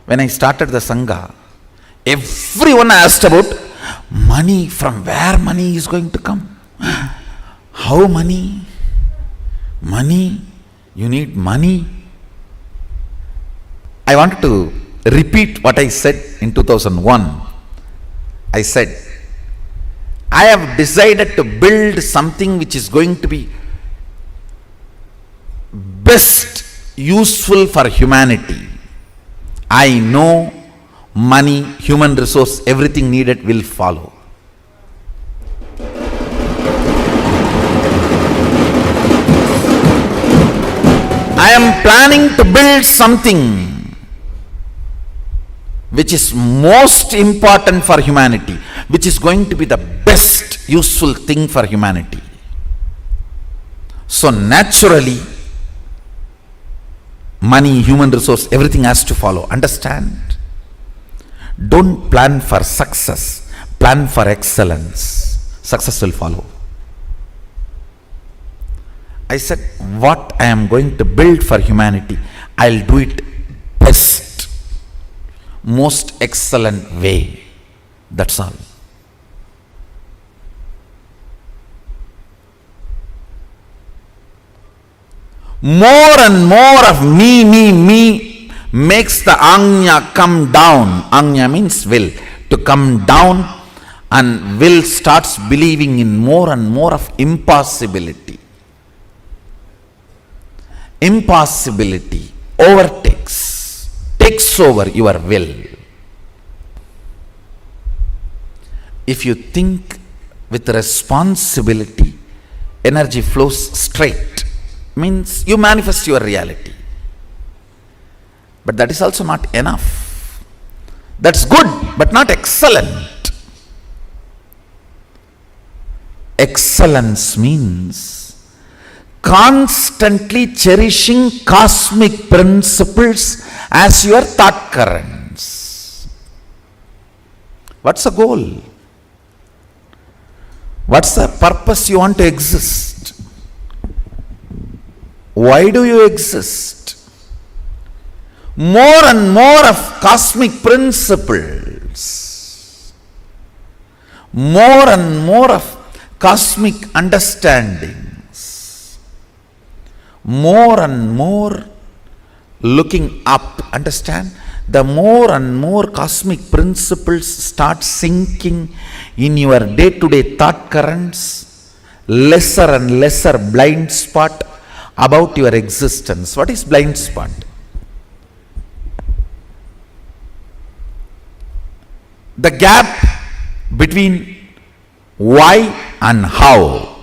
When I started the Sangha, everyone asked about money, from where money is going to come. How money? Money? You need money? I wanted to repeat what I said in 2001. I said, I have decided to build something which is going to be best useful for humanity. I know money, human resource, everything needed will follow. I am planning to build something which is most important for humanity, which is going to be the best useful thing for humanity. So naturally, money, human resource, everything has to follow. Understand? Don't plan for success, plan for excellence. Success will follow. I said, what I am going to build for humanity, I'll do it best, most excellent way. That's all. More and more of me makes the anya come down. Anya means will, to come down, and will starts believing in more and more of impossibility. Impossibility takes over your will. If you think with responsibility, energy flows straight. Means you manifest your reality. But that is also not enough. That's good, but not excellent. Excellence means constantly cherishing cosmic principles as your thought currents. What's the goal? What's the purpose you want to exist? Why do you exist? More and more of cosmic principles. More and more of cosmic understandings. More and more looking up. Understand? The more and more cosmic principles start sinking in your day-to-day thought currents, lesser and lesser blind spot about your existence. What is blind spot? The gap between why and how.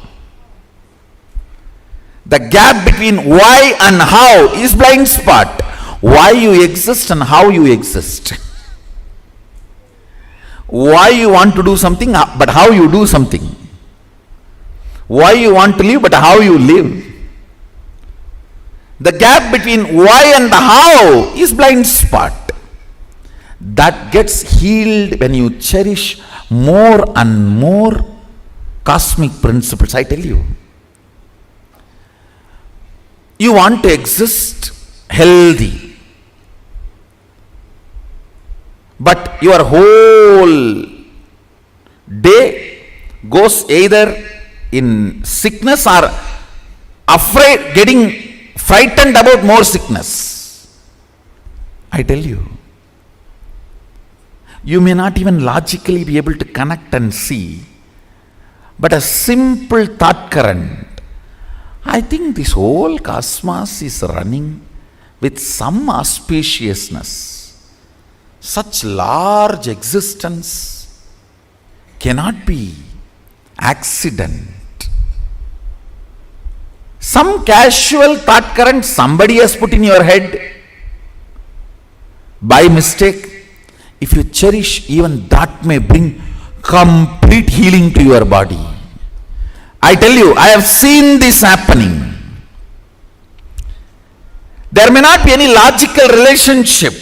The gap between why and how is blind spot. Why you exist and how you exist. Why you want to do something, but how you do something. Why you want to live, but how you live. The gap between why and the how is blind spot. that gets healed when you cherish more and more cosmic principles. I tell you, you want to exist healthy, but your whole day goes either in sickness or afraid, getting frightened about more sickness. I tell you, you may not even logically be able to connect and see, but a simple thought current. I think this whole cosmos is running with some auspiciousness. Such large existence cannot be accident. Some casual thought current somebody has put in your head by mistake. If you cherish, even that may bring complete healing to your body. I tell you, I have seen this happening. There may not be any logical relationship.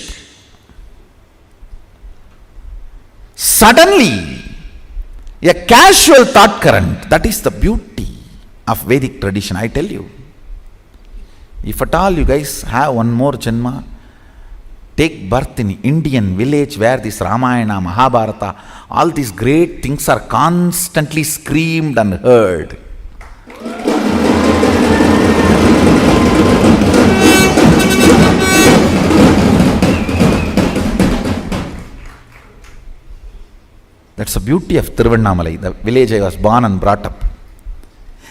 Suddenly, a casual thought current, that is the beauty of Vedic tradition. I tell you, if at all you guys have one more janma, take birth in Indian village where this Ramayana, Mahabharata, all these great things are constantly screamed and heard. That's the beauty of Tiruvannamalai, the village I was born and brought up.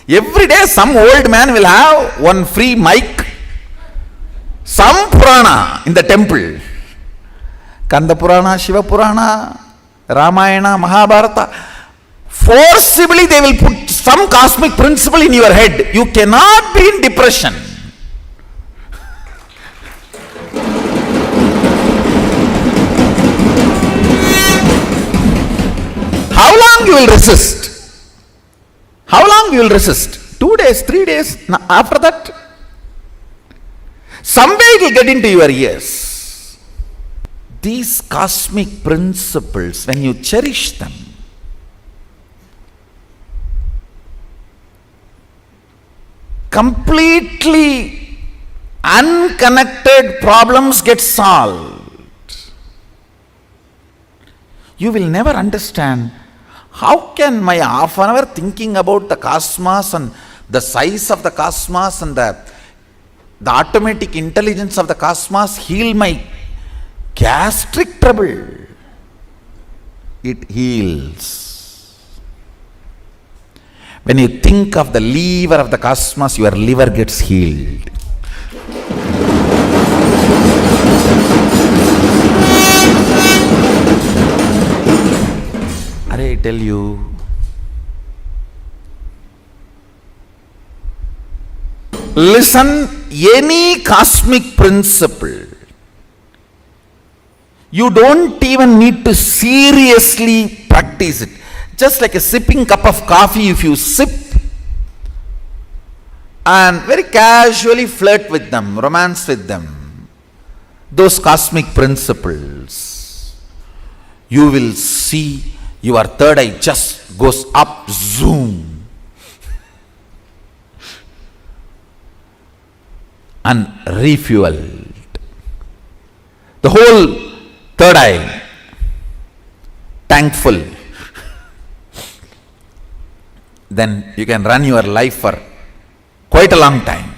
Every day some old man will have one free mic, some Purana in the temple. Kanda Purana, Shiva Purana, Ramayana, Mahabharata. Forcibly they will put some cosmic principle in your head. You cannot be in depression. How long you will resist? How long you will resist? 2 days, 3 days, after that? Somewhere it will get into your ears. These cosmic principles, when you cherish them, completely unconnected problems get solved. You will never understand, how can my half an hour thinking about the cosmos and the size of the cosmos and the automatic intelligence of the cosmos heal my gastric trouble? It heals. When you think of the lever of the cosmos, your liver gets healed. I tell you, listen, any cosmic principle, you don't even need to seriously practice it. Just like a sipping cup of coffee, if you sip and very casually flirt with them, romance with them, those cosmic principles, you will see your third eye just goes up, zoom, and refueled. The whole third eye tank full. Then you can run your life for quite a long time.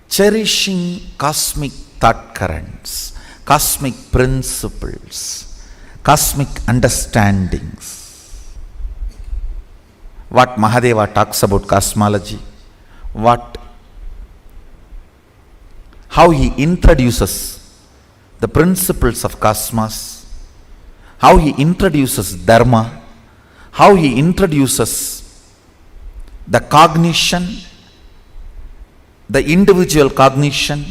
Cherishing cosmic thought currents, cosmic principles, cosmic understandings. What Mahadeva talks about cosmology, how he introduces the principles of cosmos, how he introduces dharma, how he introduces the cognition, the individual cognition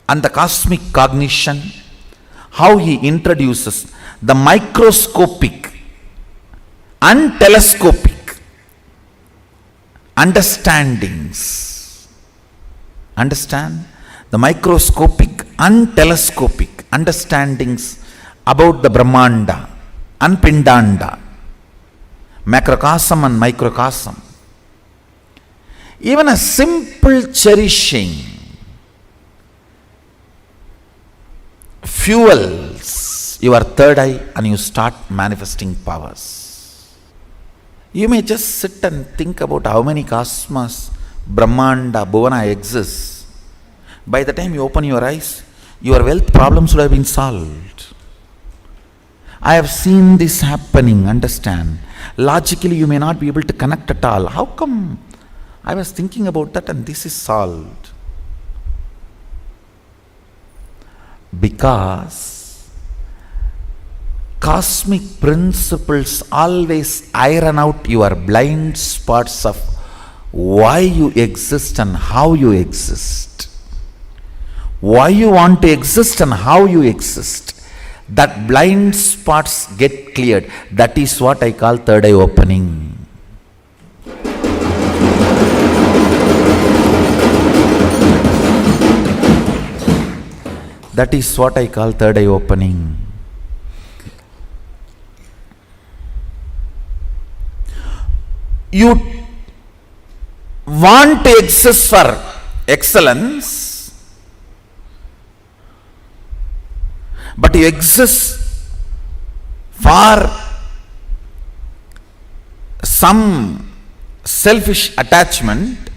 and the cosmic cognition, how he introduces the microscopic and telescopic understandings. Understand? The microscopic and telescopic understandings about the Brahmanda and Pindanda, macrocosm and microcosm. Even a simple cherishing fuels your third eye and you start manifesting powers. You may just sit and think about how many cosmos, Brahmanda, Bhuvana exists. By the time you open your eyes, your wealth problems would have been solved. I have seen this happening, understand. Logically, you may not be able to connect at all. How come? I was thinking about that and this is solved. Because cosmic principles always iron out your blind spots of why you exist and how you exist. Why you want to exist and how you exist. That blind spots get cleared. That is what I call third eye opening. That is what I call third eye opening. You want to exist for excellence, but you exist for some selfish attachment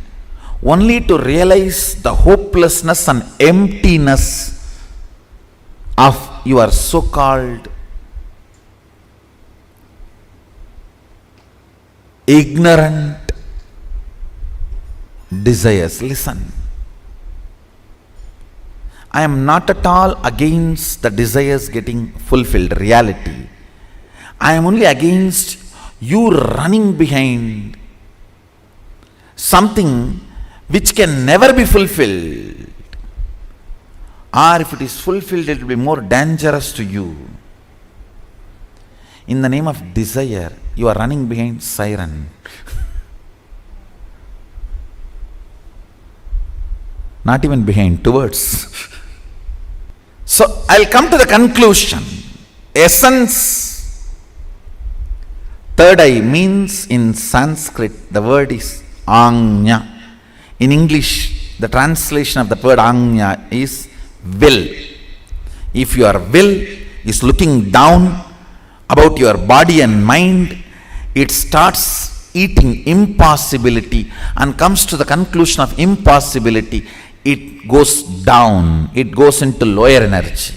only to realize the hopelessness and emptiness of your so-called ignorant desires. Listen, I am not at all against the desires getting fulfilled, reality. I am only against you running behind something which can never be fulfilled. Or if it is fulfilled, it will be more dangerous to you. In the name of desire, you are running behind siren. Not even behind, towards. So, I'll come to the conclusion. Essence, third eye means in Sanskrit, the word is Anya. In English, the translation of the word Anya is will. If your will is looking down about your body and mind, it starts eating impossibility and comes to the conclusion of impossibility. It goes down, it goes into lower energy.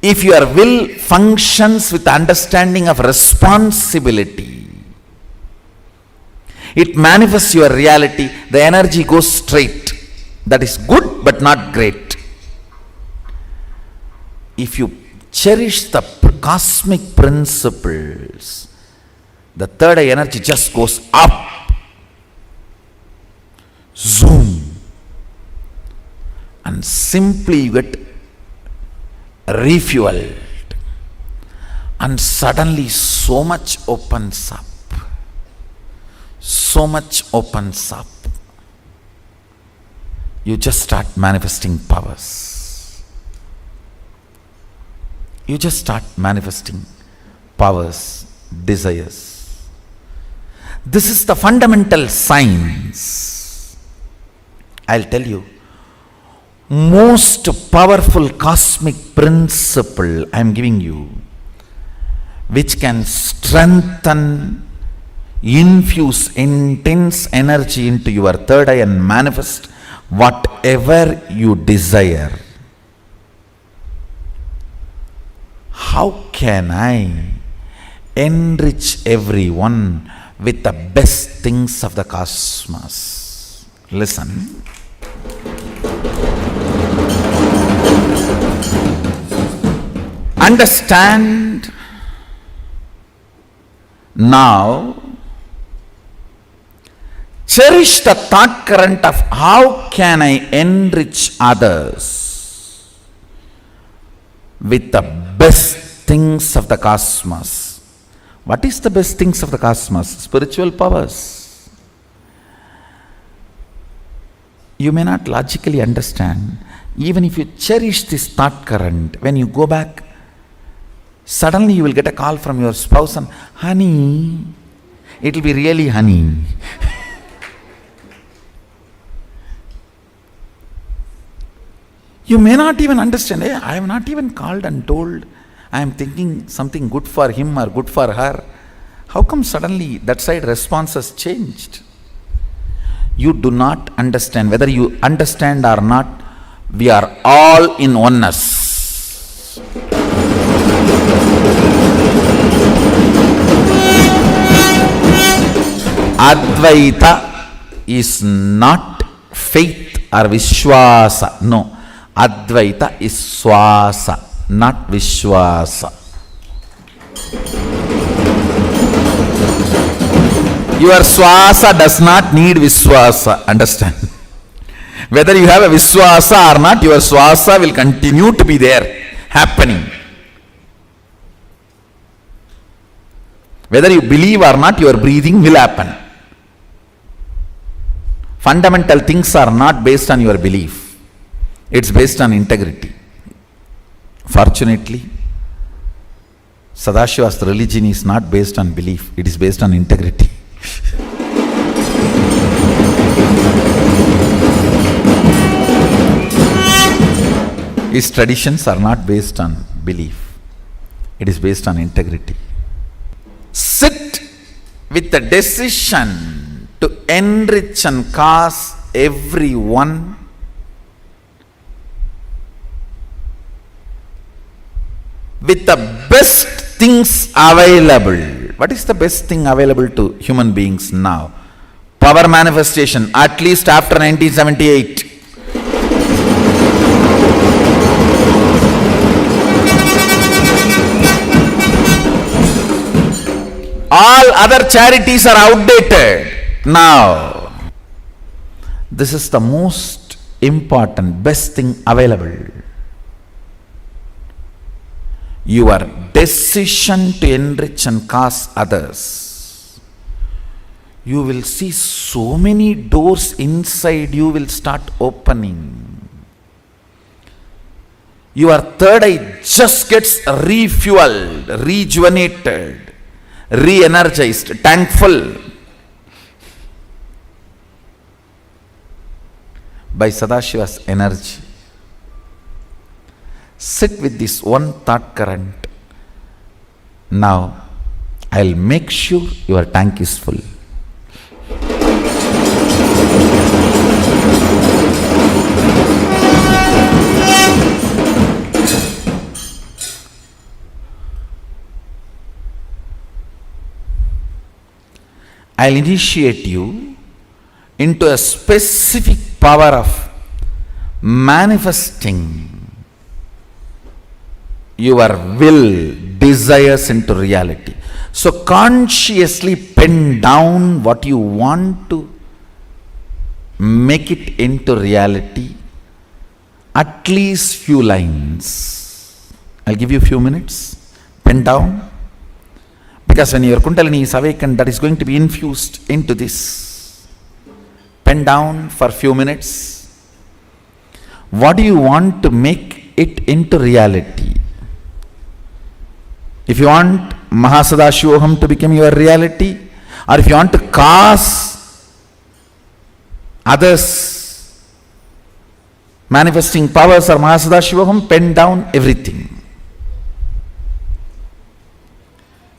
If your will functions with understanding of responsibility, it manifests your reality, the energy goes straight. That is good but not great. If you cherish the cosmic principles, the third eye energy just goes up. Zoom. And simply you get refueled. And suddenly so much opens up. So much opens up. You just start manifesting powers. You just start manifesting powers, desires. This is the fundamental science. I'll tell you, most powerful cosmic principle I am giving you, which can strengthen, infuse intense energy into your third eye and manifest whatever you desire. How can I enrich everyone with the best things of the cosmos? Listen. Understand now. Cherish the thought current of how can I enrich others with the best things of the cosmos. What is the best things of the cosmos? Spiritual powers. You may not logically understand. Even if you cherish this thought current, when you go back Suddenly you will get a call from your spouse and, honey, it will be really honey. You may not even understand. Hey, I have not even called and told I am thinking something good for him or good for her. How come suddenly that side response has changed? You do not understand. Whether you understand or not, we are all in oneness. Advaita is not faith or Vishwasa. No. Advaita is Swasa, not Vishwasa. Your Swasa does not need Vishwasa. Understand? Whether you have a Vishwasa or not, your Swasa will continue to be there, happening. Whether you believe or not, your breathing will happen. Fundamental things are not based on your belief. It's based on integrity. Fortunately, Sadashiva's religion is not based on belief. It is based on integrity. His traditions are not based on belief. It is based on integrity. Sit with the decision to enrich and cause everyone with the best things available. What is the best thing available to human beings now? Power manifestation, at least after 1978. All other charities are outdated now. This is the most important, best thing available. Your decision to enrich and cause others. You will see so many doors inside you will start opening. Your third eye just gets refueled, rejuvenated, re-energized, tankful by Sadashiva's energy. Sit with this one thought current. Now, I'll make sure your tank is full. I'll initiate you into a specific power of manifesting your will, desires into reality. So consciously pen down what you want to make it into reality. At least few lines. I'll give you a few minutes. Pen down. Because when your Kundalini is awakened, that is going to be infused into this. Pen down for a few minutes. What do you want to make it into reality? If you want Mahasadashivoham to become your reality, or if you want to cause others manifesting powers or Mahasadashivoham, pen down everything.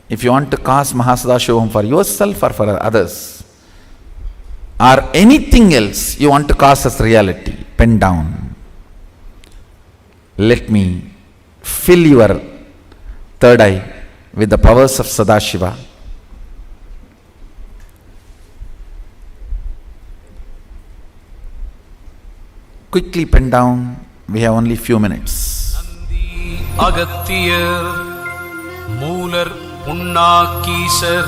If you want to cause Mahasadashivoham for yourself or for others, or anything else you want to cause as reality, pen down. Let me fill your third eye with the powers of Sadashiva. Quickly pen down. We have only few minutes. Agathiyar Moolar Punnakisar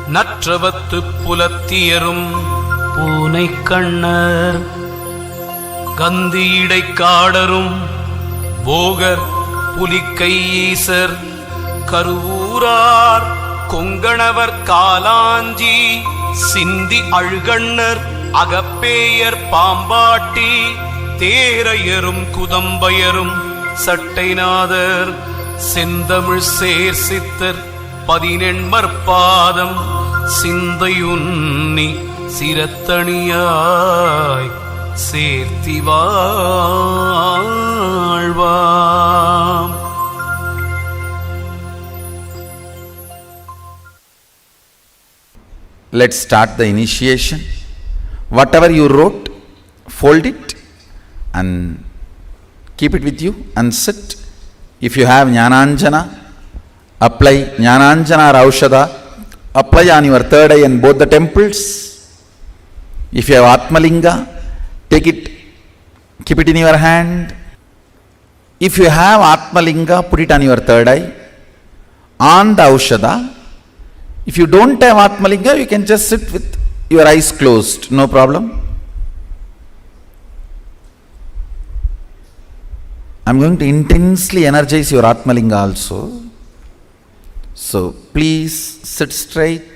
Natravatu Pulathiyarum Poonai Kannar Gandhidai Kadarum Bogar Pulikkaiyesar Karuvurar Konganavar Kalanji Sindi Algannar Agapeyar Pambatti Therayarum Kudambayarum Sattainadar செந்தமிழ் சேர் சித்தர் 18 பாதம் சிந்தையுன்னி சிரத்தணியாய் சேர்த்தி வாழ்வாம். Let's start the initiation. Whatever you wrote, fold it and keep it with you and sit. If you have Jnananjana, apply Jnananjana or Aushadha, apply on your third eye and both the temples. If you have Atmalinga, take it, keep it in your hand. If you have Atmalinga, put it on your third eye, on the Aushadha. If you don't have Atmalinga, you can just sit with your eyes closed, no problem. I'm going to intensely energize your Atmalinga also. So please sit straight.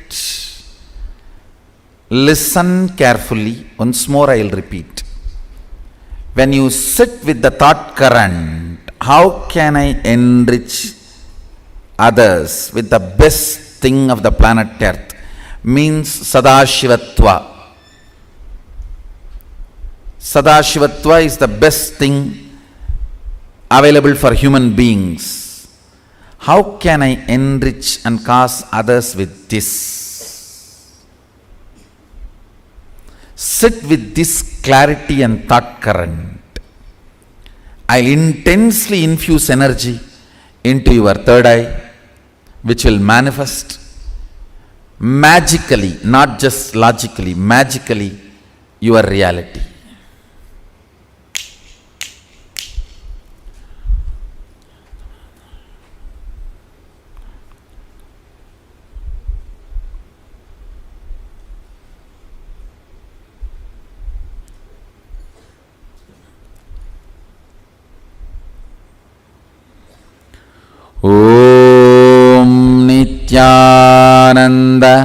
Listen carefully. Once more I will repeat. When you sit with the thought current, how can I enrich others with the best thing of the planet Earth? Means Sadashivatva. Sadashivatva is the best thing available for human beings. How can I enrich and cause others with this? Sit with this clarity and thought current. I'll intensely infuse energy into your third eye, which will manifest magically, not just logically, magically, your reality. Om Nithyananda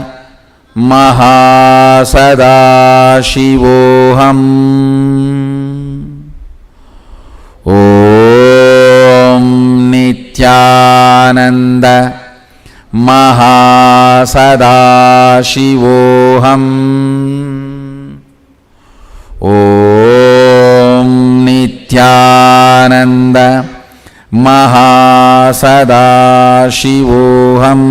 Mahasadaशिवोहम्. Om Nithyananda Mahasadaशिवोहम्. Om Nithyananda Mahasadaशिवोहम्.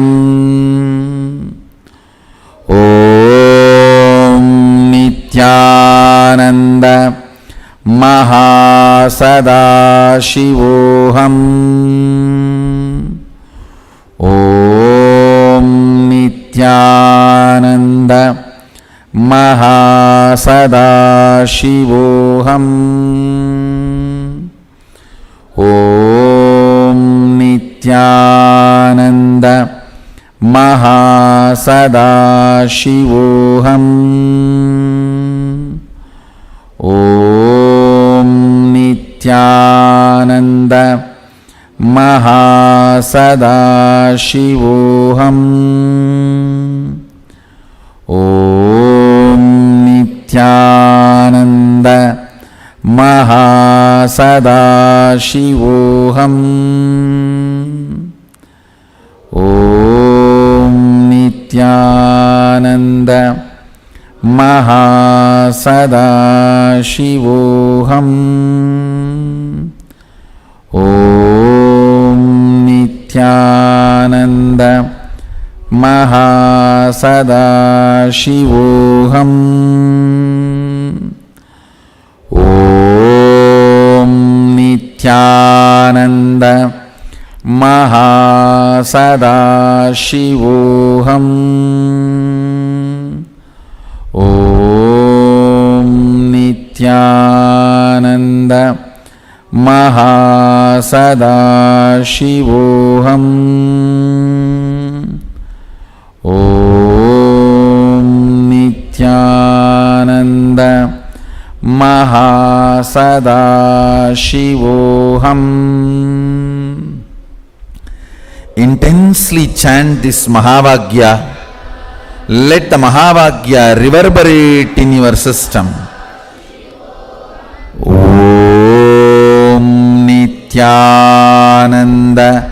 Om Nithyananda Mahasadaशिवोहम्. Om Nithyananda Mahasadaशिवोहम्. Om Nithyananda Mahasadaशिवोहम्. Om Nithyananda Mahasadaशिवोहम्. Om Nithyananda Mahasadaशिवोहम्. Om Nithyananda Mahasadaशिवोहम्. Om Nithyananda Mahasadaशिवोहम्. Om Nithyananda Mahasadaशिवोहम्. Om Nithyananda Mahasadaशिवोहम्. Om Nithyananda Mahasadaशिवोहम्. Intensely chant this Mahavagya. Let the Mahavagya reverberate in your system. Om Nithyananda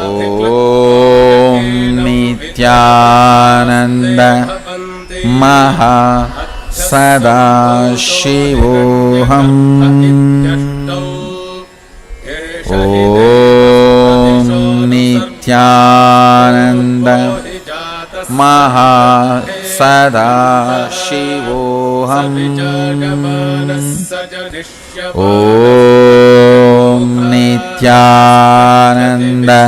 Om Nithyananda Maha Sadashivoham. Om Nithyananda Maha Sadashivoham. Om Nithyananda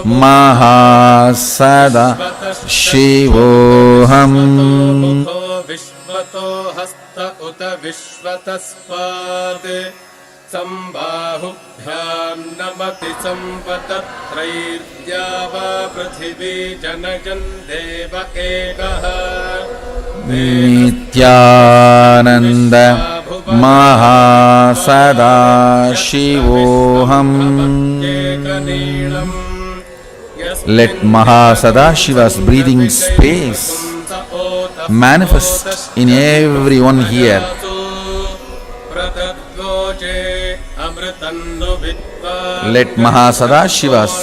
Maha Sadashivoham. Sambahubhyam namati sampatatrairyava prithivi janajan deva ekaha. Nithyananda Maha Sadashivoham. Let Mahasadashiva's breathing space manifest in everyone here. Let Mahasadashiva's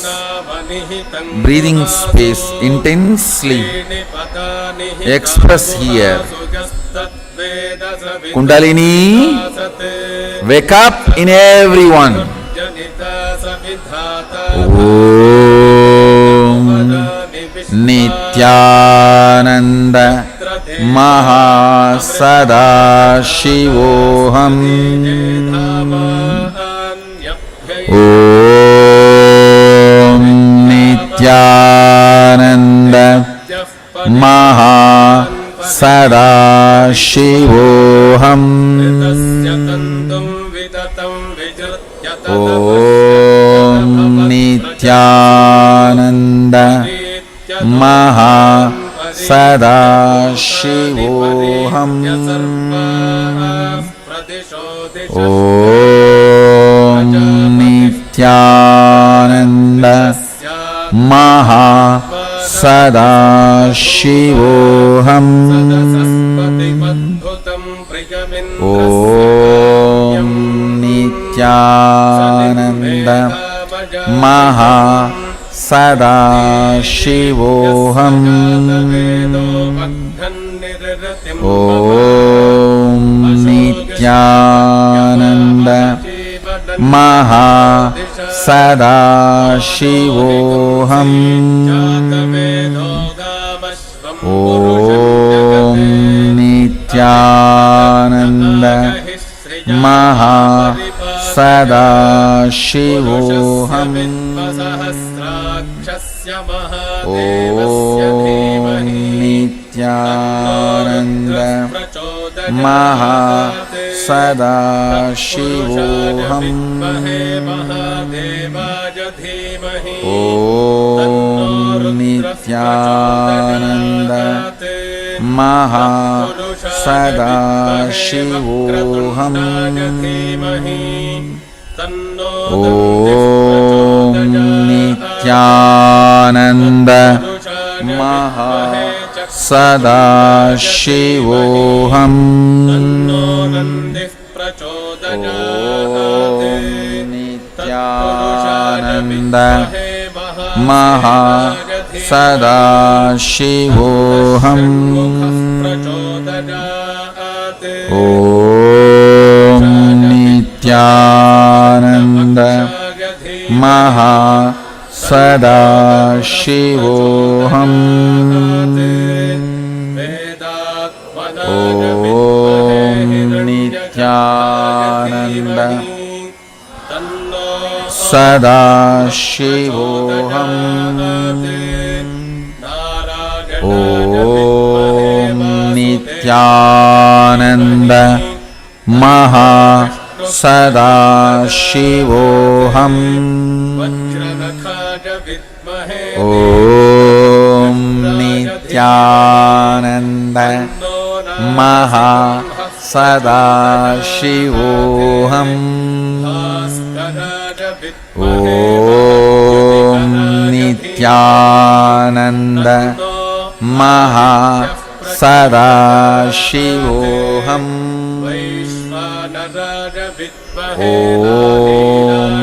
breathing space intensely express here. Kundalini, wake up in everyone. Om Nithyananda Maha Sadashivoham. Om Nithyananda Maha Sadashivoham. Om Nithyananda Maha Sadashivoham. Om Nithyananda Maha Sadashivoham. Om Nithyananda Maha Sadashivoham. Om Nithyananda Maha Sadashivoham. Om Nithyananda Maha Sadashivoham. Om Nithyananda Maha Sadashivoham. Om Nithyananda Maha Sadashivoham. Om Nithyananda Maha Sadashivoham. Om Nithyananda Maha Sadashivoham. Om Nithyananda Maha Sadashivoham. Om Nithyananda Sadashivoham. Om Nithyananda Maha Sadashivoham. Om Nithyananda Maha Sadashivoham. Om Nithyananda Maha Sadashivoham. Om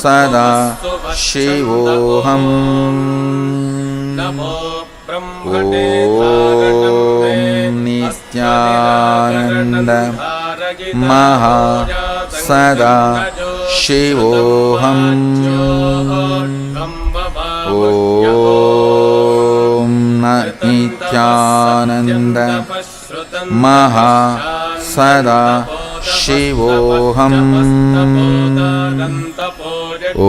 सदा शिवोऽहम् नमो ॐ ब्रह्मणे नित्यानन्द महा सदा शिवोऽहम् ॐ नित्यानन्द महा सदा शिवोऽहम्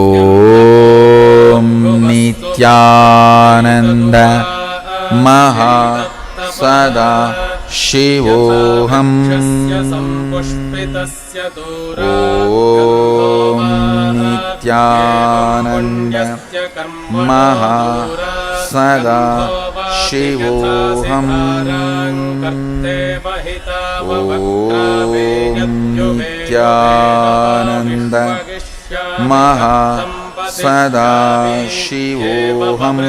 ॐ नित्यानन्द महा सदा शिवोऽहम् ॐ नित्यानन्द महा सदा शिवोऽहम् ॐ नित्यानन्द महा सदा शिवोऽहम्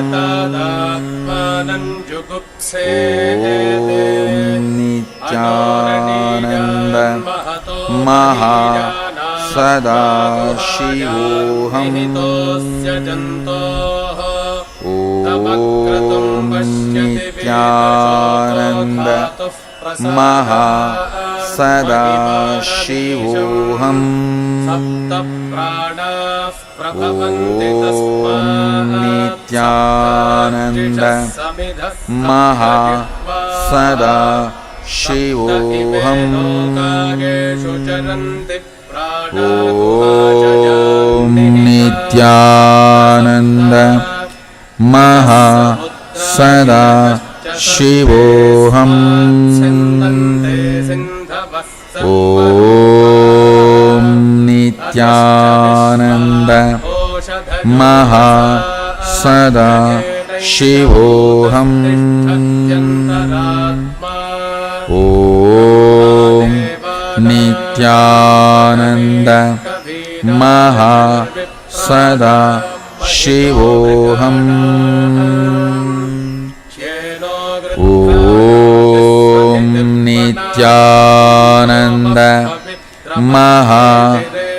ॐ नित्यानन्द महा सदा शिवोऽहम् ॐ नित्यानन्द महा सदा शिवोऽहम् ॐ नित्यानन्द महा सदा शिवोऽहम् ॐ नित्यानन्द महा सदा शिवोऽहम् ॐ नित्यानन्द महा सदा शिवोऽहम् ॐ नित्यानन्द महा सदा शिवोऽहम् ॐ नित्यानन्द महा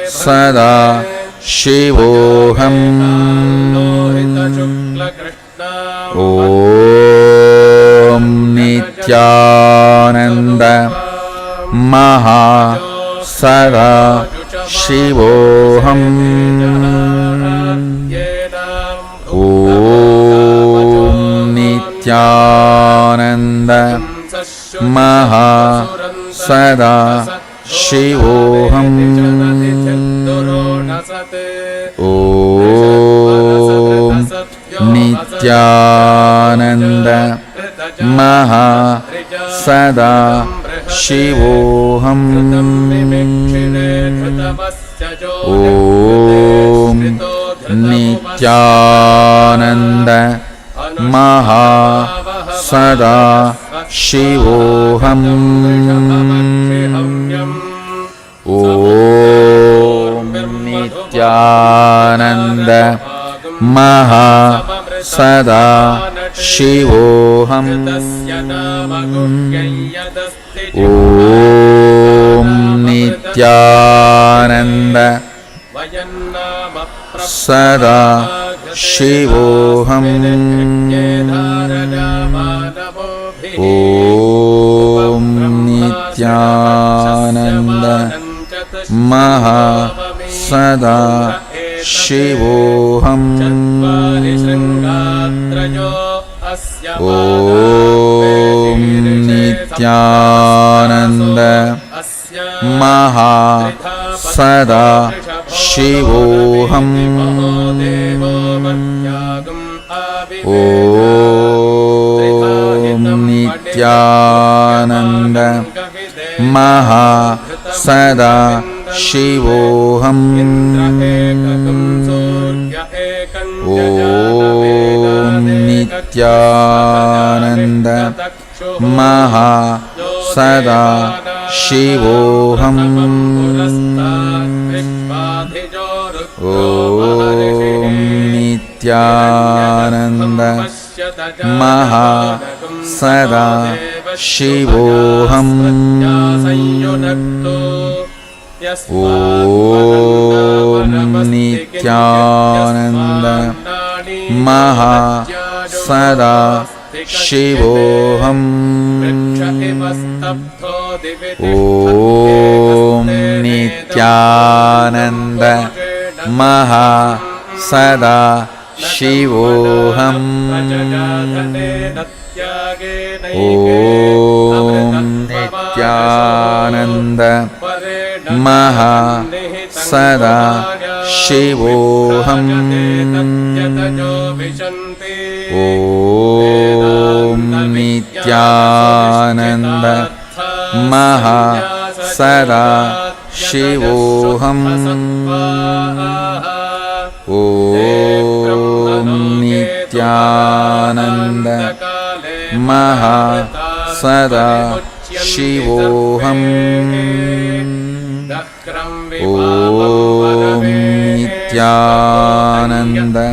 सदा शिवोऽहम् ॐ नित्यानन्द महा सदा शिवोऽहम् ॐ नित्यानन्द महा सदा शिवोऽहम् ॐ नित्यानन्द महा सदा शिवोऽहम् ॐ नित्यानन्द महा सदा शिवोऽहम् ॐ नित्यानन्द महा सदा शिवोऽहम् ॐ नित्यानन्द सदा शिवोऽहम् ॐ नित्यानन्द महा सदा शिवोऽहम् ॐ नित्यानन्द महा सदा शिवोऽहम् ॐ नित्यानन्द महा सदा शिवोऽहम् ॐ नित्यानन्द महा सदा शिवोऽहम् ॐ नित्यानन्द महा सदा शिवोऽहम् Om Nithyananda Maha Sada Shivoham. Om Nithyananda Maha Sada Shivoham. Om Nithyananda Maha Sada Shivoham. Om Nithyananda Maha Sada Shivoham. Om Nithyananda Maha Sada Shivoham. Om Nithyananda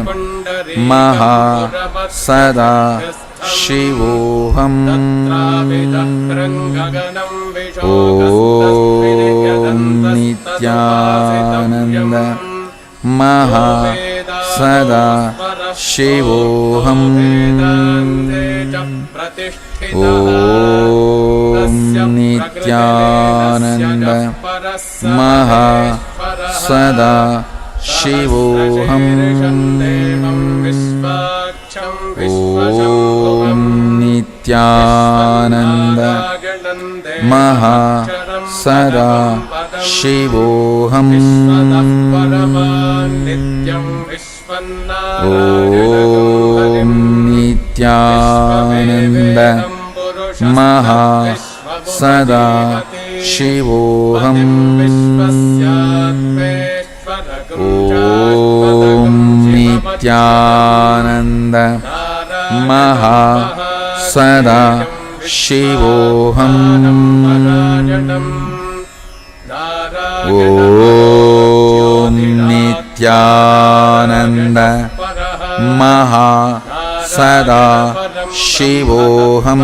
Maha Sada Shivoham. Om Nithyananda Maha Sada Shivoham. Om Nithyananda Maha Sada Shivoham. Om Nithyananda Maha Sada Shivoham. Om Nithyananda Maha Sada Shivoham. Om Nithyananda Maha Sada Shivoham. Om Nithyananda Maha Sada Shivoham.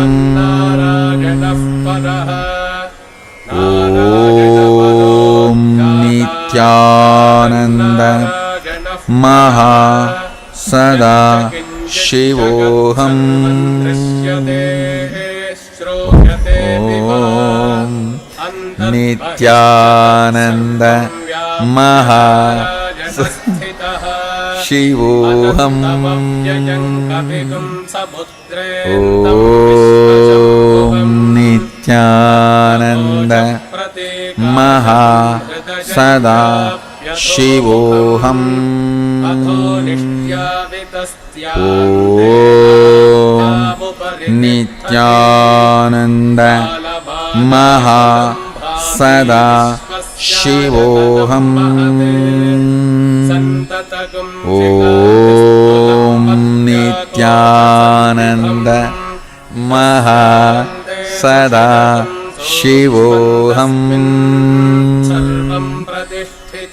Om Nithyananda Maha Sada Shivoham. Om Nithyananda Maha Shivoham. Om Nithyananda Maha Sada Shivoham. Om Nithyananda Maha Sada Shivoham. Om Nithyananda Maha Sada Shivoham.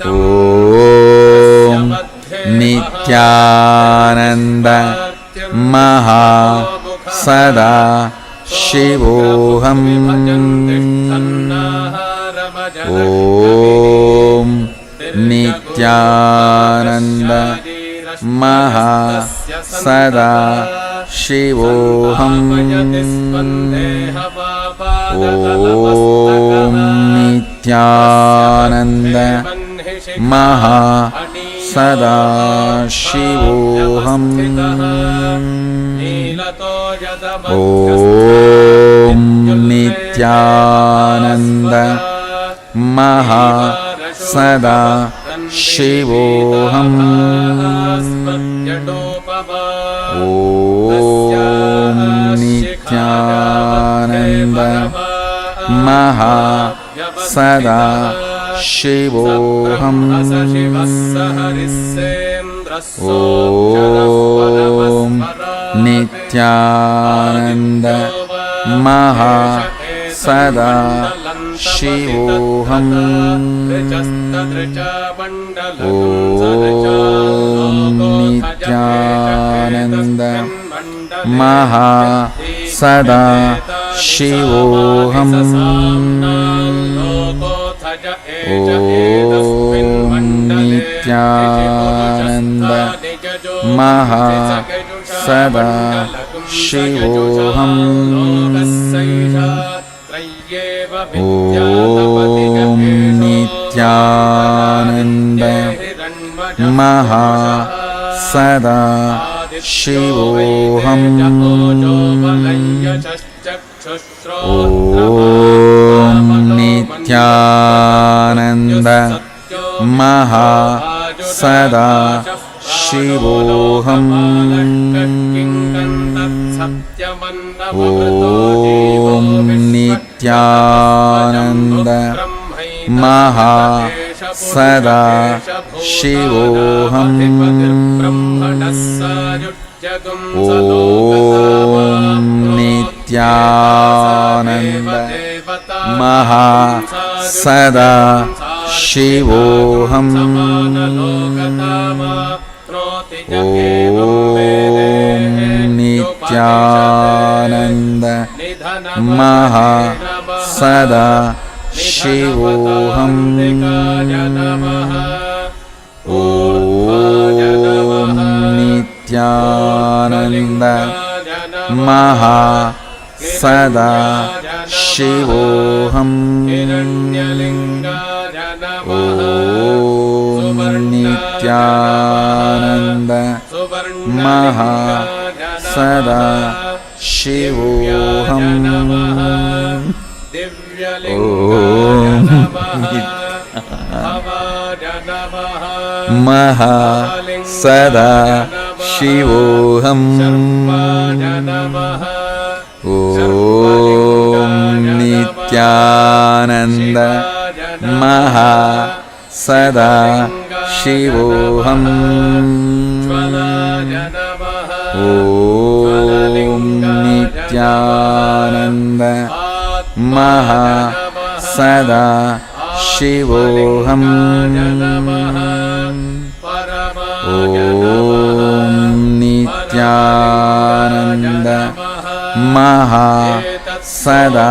Om Nithyananda Maha Sada Shivoham. Om Nithyananda Maha Sada Shivoham. Om Nithyananda Maha Sada Shivoham. Om Nithyananda Maha Sada Shivoham. Om Nithyananda Maha Sada Shivoham. Om Nithyananda Maha Sada Shivoham. Om Nithyananda Maha Sada Shivoham. Nityanand महा सदा शिवोऽहम् ॐ नित्यानन्द महा सदा शिवोऽहम् ॐ नित्यानन्द महा सदा शिवोऽहम् ॐ नित्यानन्द महा सदा शिवोऽहम् ॐ नित्यानन्द महा सदा शिवोऽहम् ॐ नित्यानन्द महा सदा शिवोऽहम् ॐ नित्यानन्द महा सदा शिवोऽहम् ॐ नित्यानन्द महा सदा शिवोऽहम् महा सदा शिवोऽहम् ॐ नित्यानन्द महा सदा शिवोऽहम् ॐ नित्यानन्द महा सदा शिवोऽहम् ॐ नित्यानन्द महा सदा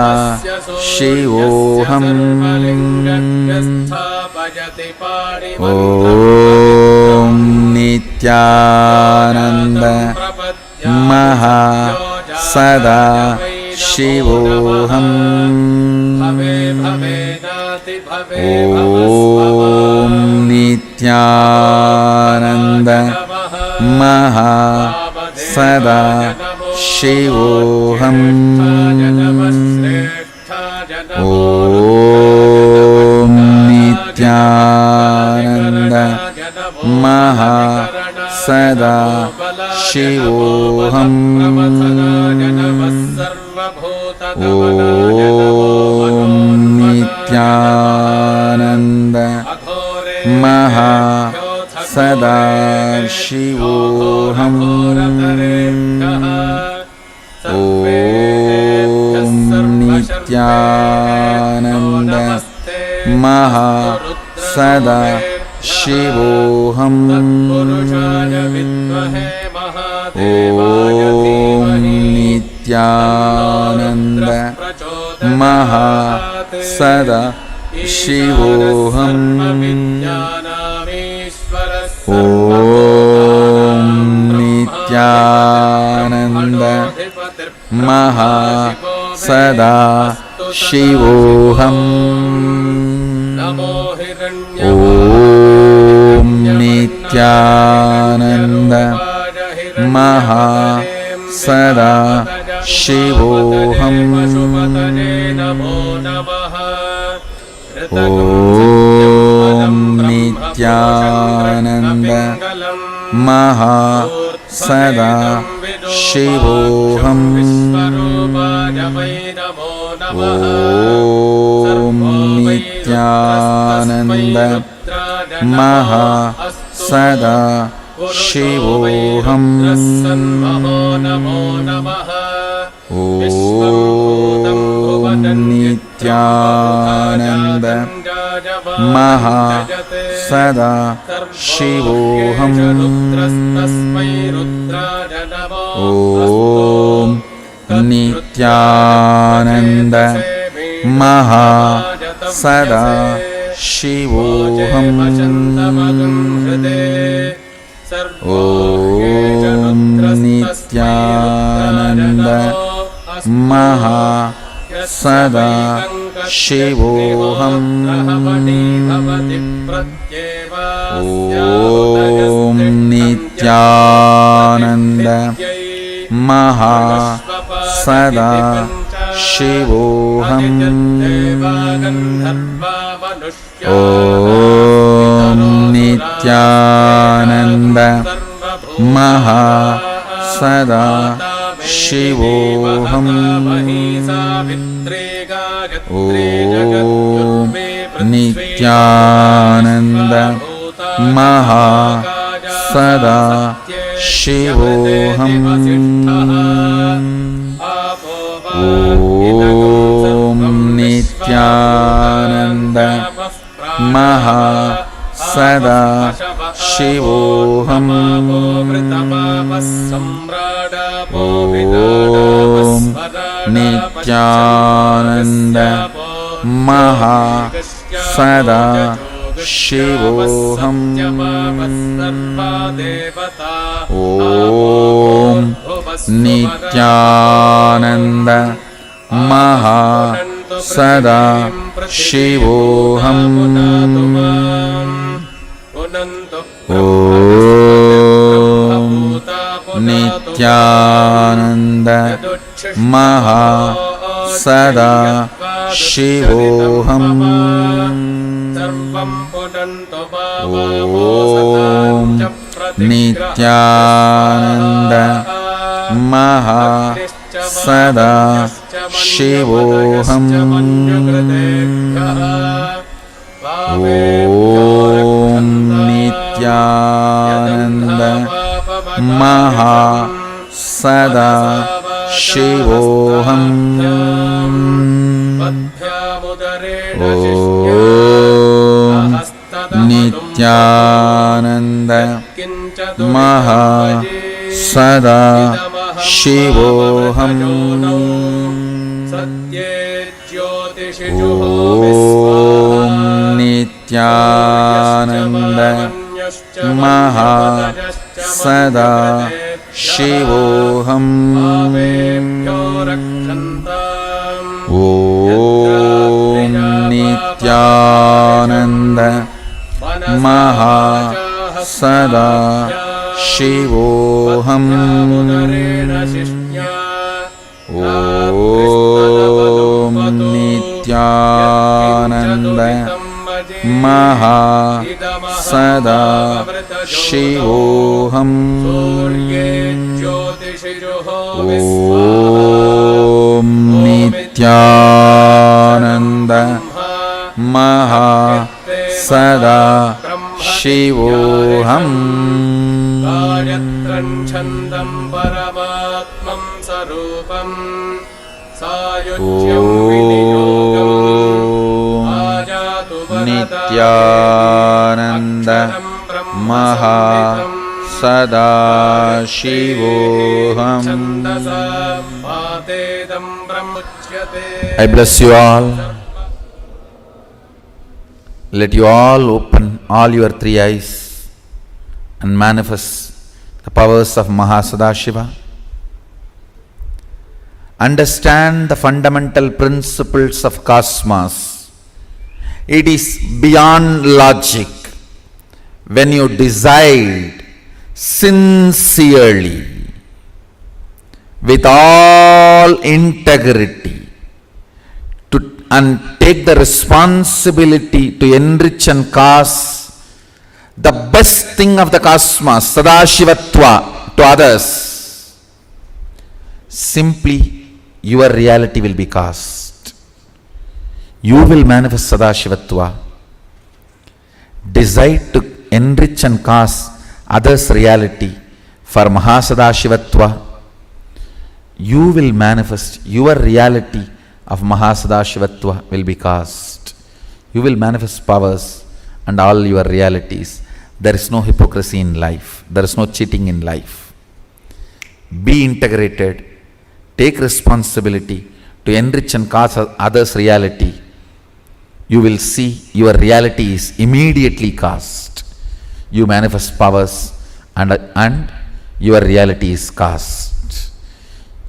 शिवोऽहम् ॐ नित्यानन्द महा सदा शिवोऽहम् ॐ नित्यानन्द महा सदा शिवोऽहम् ॐ नित्यानन्द महा सदा शिवोऽहम् ॐ नित्यानन्द महा सदा शिवोऽहम् ॐ नित्यानन्द महा सदा शिवोऽहम् ॐ नित्यानन्द महा सदा शिवोऽहम् ॐ नित्यानन्द महा सदा शिवोऽहम् ॐ नित्यानन्द महा सदा शिवोऽहम् ॐ नित्यानन्द महा सदा शिवोऽहम् ॐ नित्यानन्द महा सदा शिवोऽहम् ॐ नित्यानन्द महा सदा शिवोऽहम् ॐ नित्यानन्द महा सदा शिवोऽहम् ॐ नित्यानन्द महा सदा शिवोऽहम् ॐ नित्यानन्द महा सदा शिवोऽहम् ॐ नित्यानन्द महा सदा शिवोऽहम् ॐ नित्यानन्द महा सदा शिवोऽहम् ॐ नित्यानन्द महा सदा शिवोऽहम् ॐ नित्यानन्द महा सदा शिवोऽहम् ॐ नित्यानन्द महा सदा शिवोऽहम् ॐ नित्यानन्द महा सदा शिवोऽहम् ॐ नित्यानन्द महा सदा शिवोऽहम् ॐ नित्यानन्द महा सदा शिवोऽहम् ॐ नित्यानन्द महा सदा शिवोऽहम् ॐ नित्यानन्द महा सदा शिवोऽहम् ॐ नित्यानन्द महा सदा शिवोऽहम् ॐ नित्यानन्द महा सदा शिवोऽहम् ॐ नित्यानन्द महा सदा शिवोऽहम् नित्यानन्द महा सदा शिवोऽहम् I bless you all. Let you all open all your three eyes and manifest the powers of Mahasadashiva. Understand the fundamental principles of cosmos. It is beyond logic when you decide sincerely, with all integrity, and take the responsibility to enrich and cause the best thing of the cosmos, Sadashivatva, to others. Simply, your reality will be cast. You will manifest Sadashivatva. Decide to enrich and cause others' reality for Mahasadashivatva. You will manifest your reality of Mahasadashivatva will be cast. You will manifest powers and all your realities. There is no hypocrisy in life. There is no cheating in life. Be integrated. Take responsibility to enrich and cause others' reality. you will see your reality is immediately cast. You manifest powers and your reality is cast.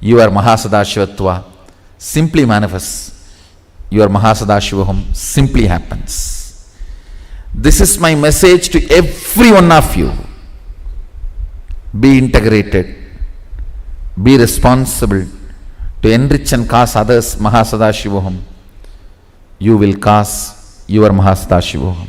Your Mahasadashivatva simply manifests. Your Mahasadashivoham simply happens. This is my message to every one of you. Be integrated. Be responsible to enrich and cause others Mahasadashivoham. You will cause your Mahasadashivoham.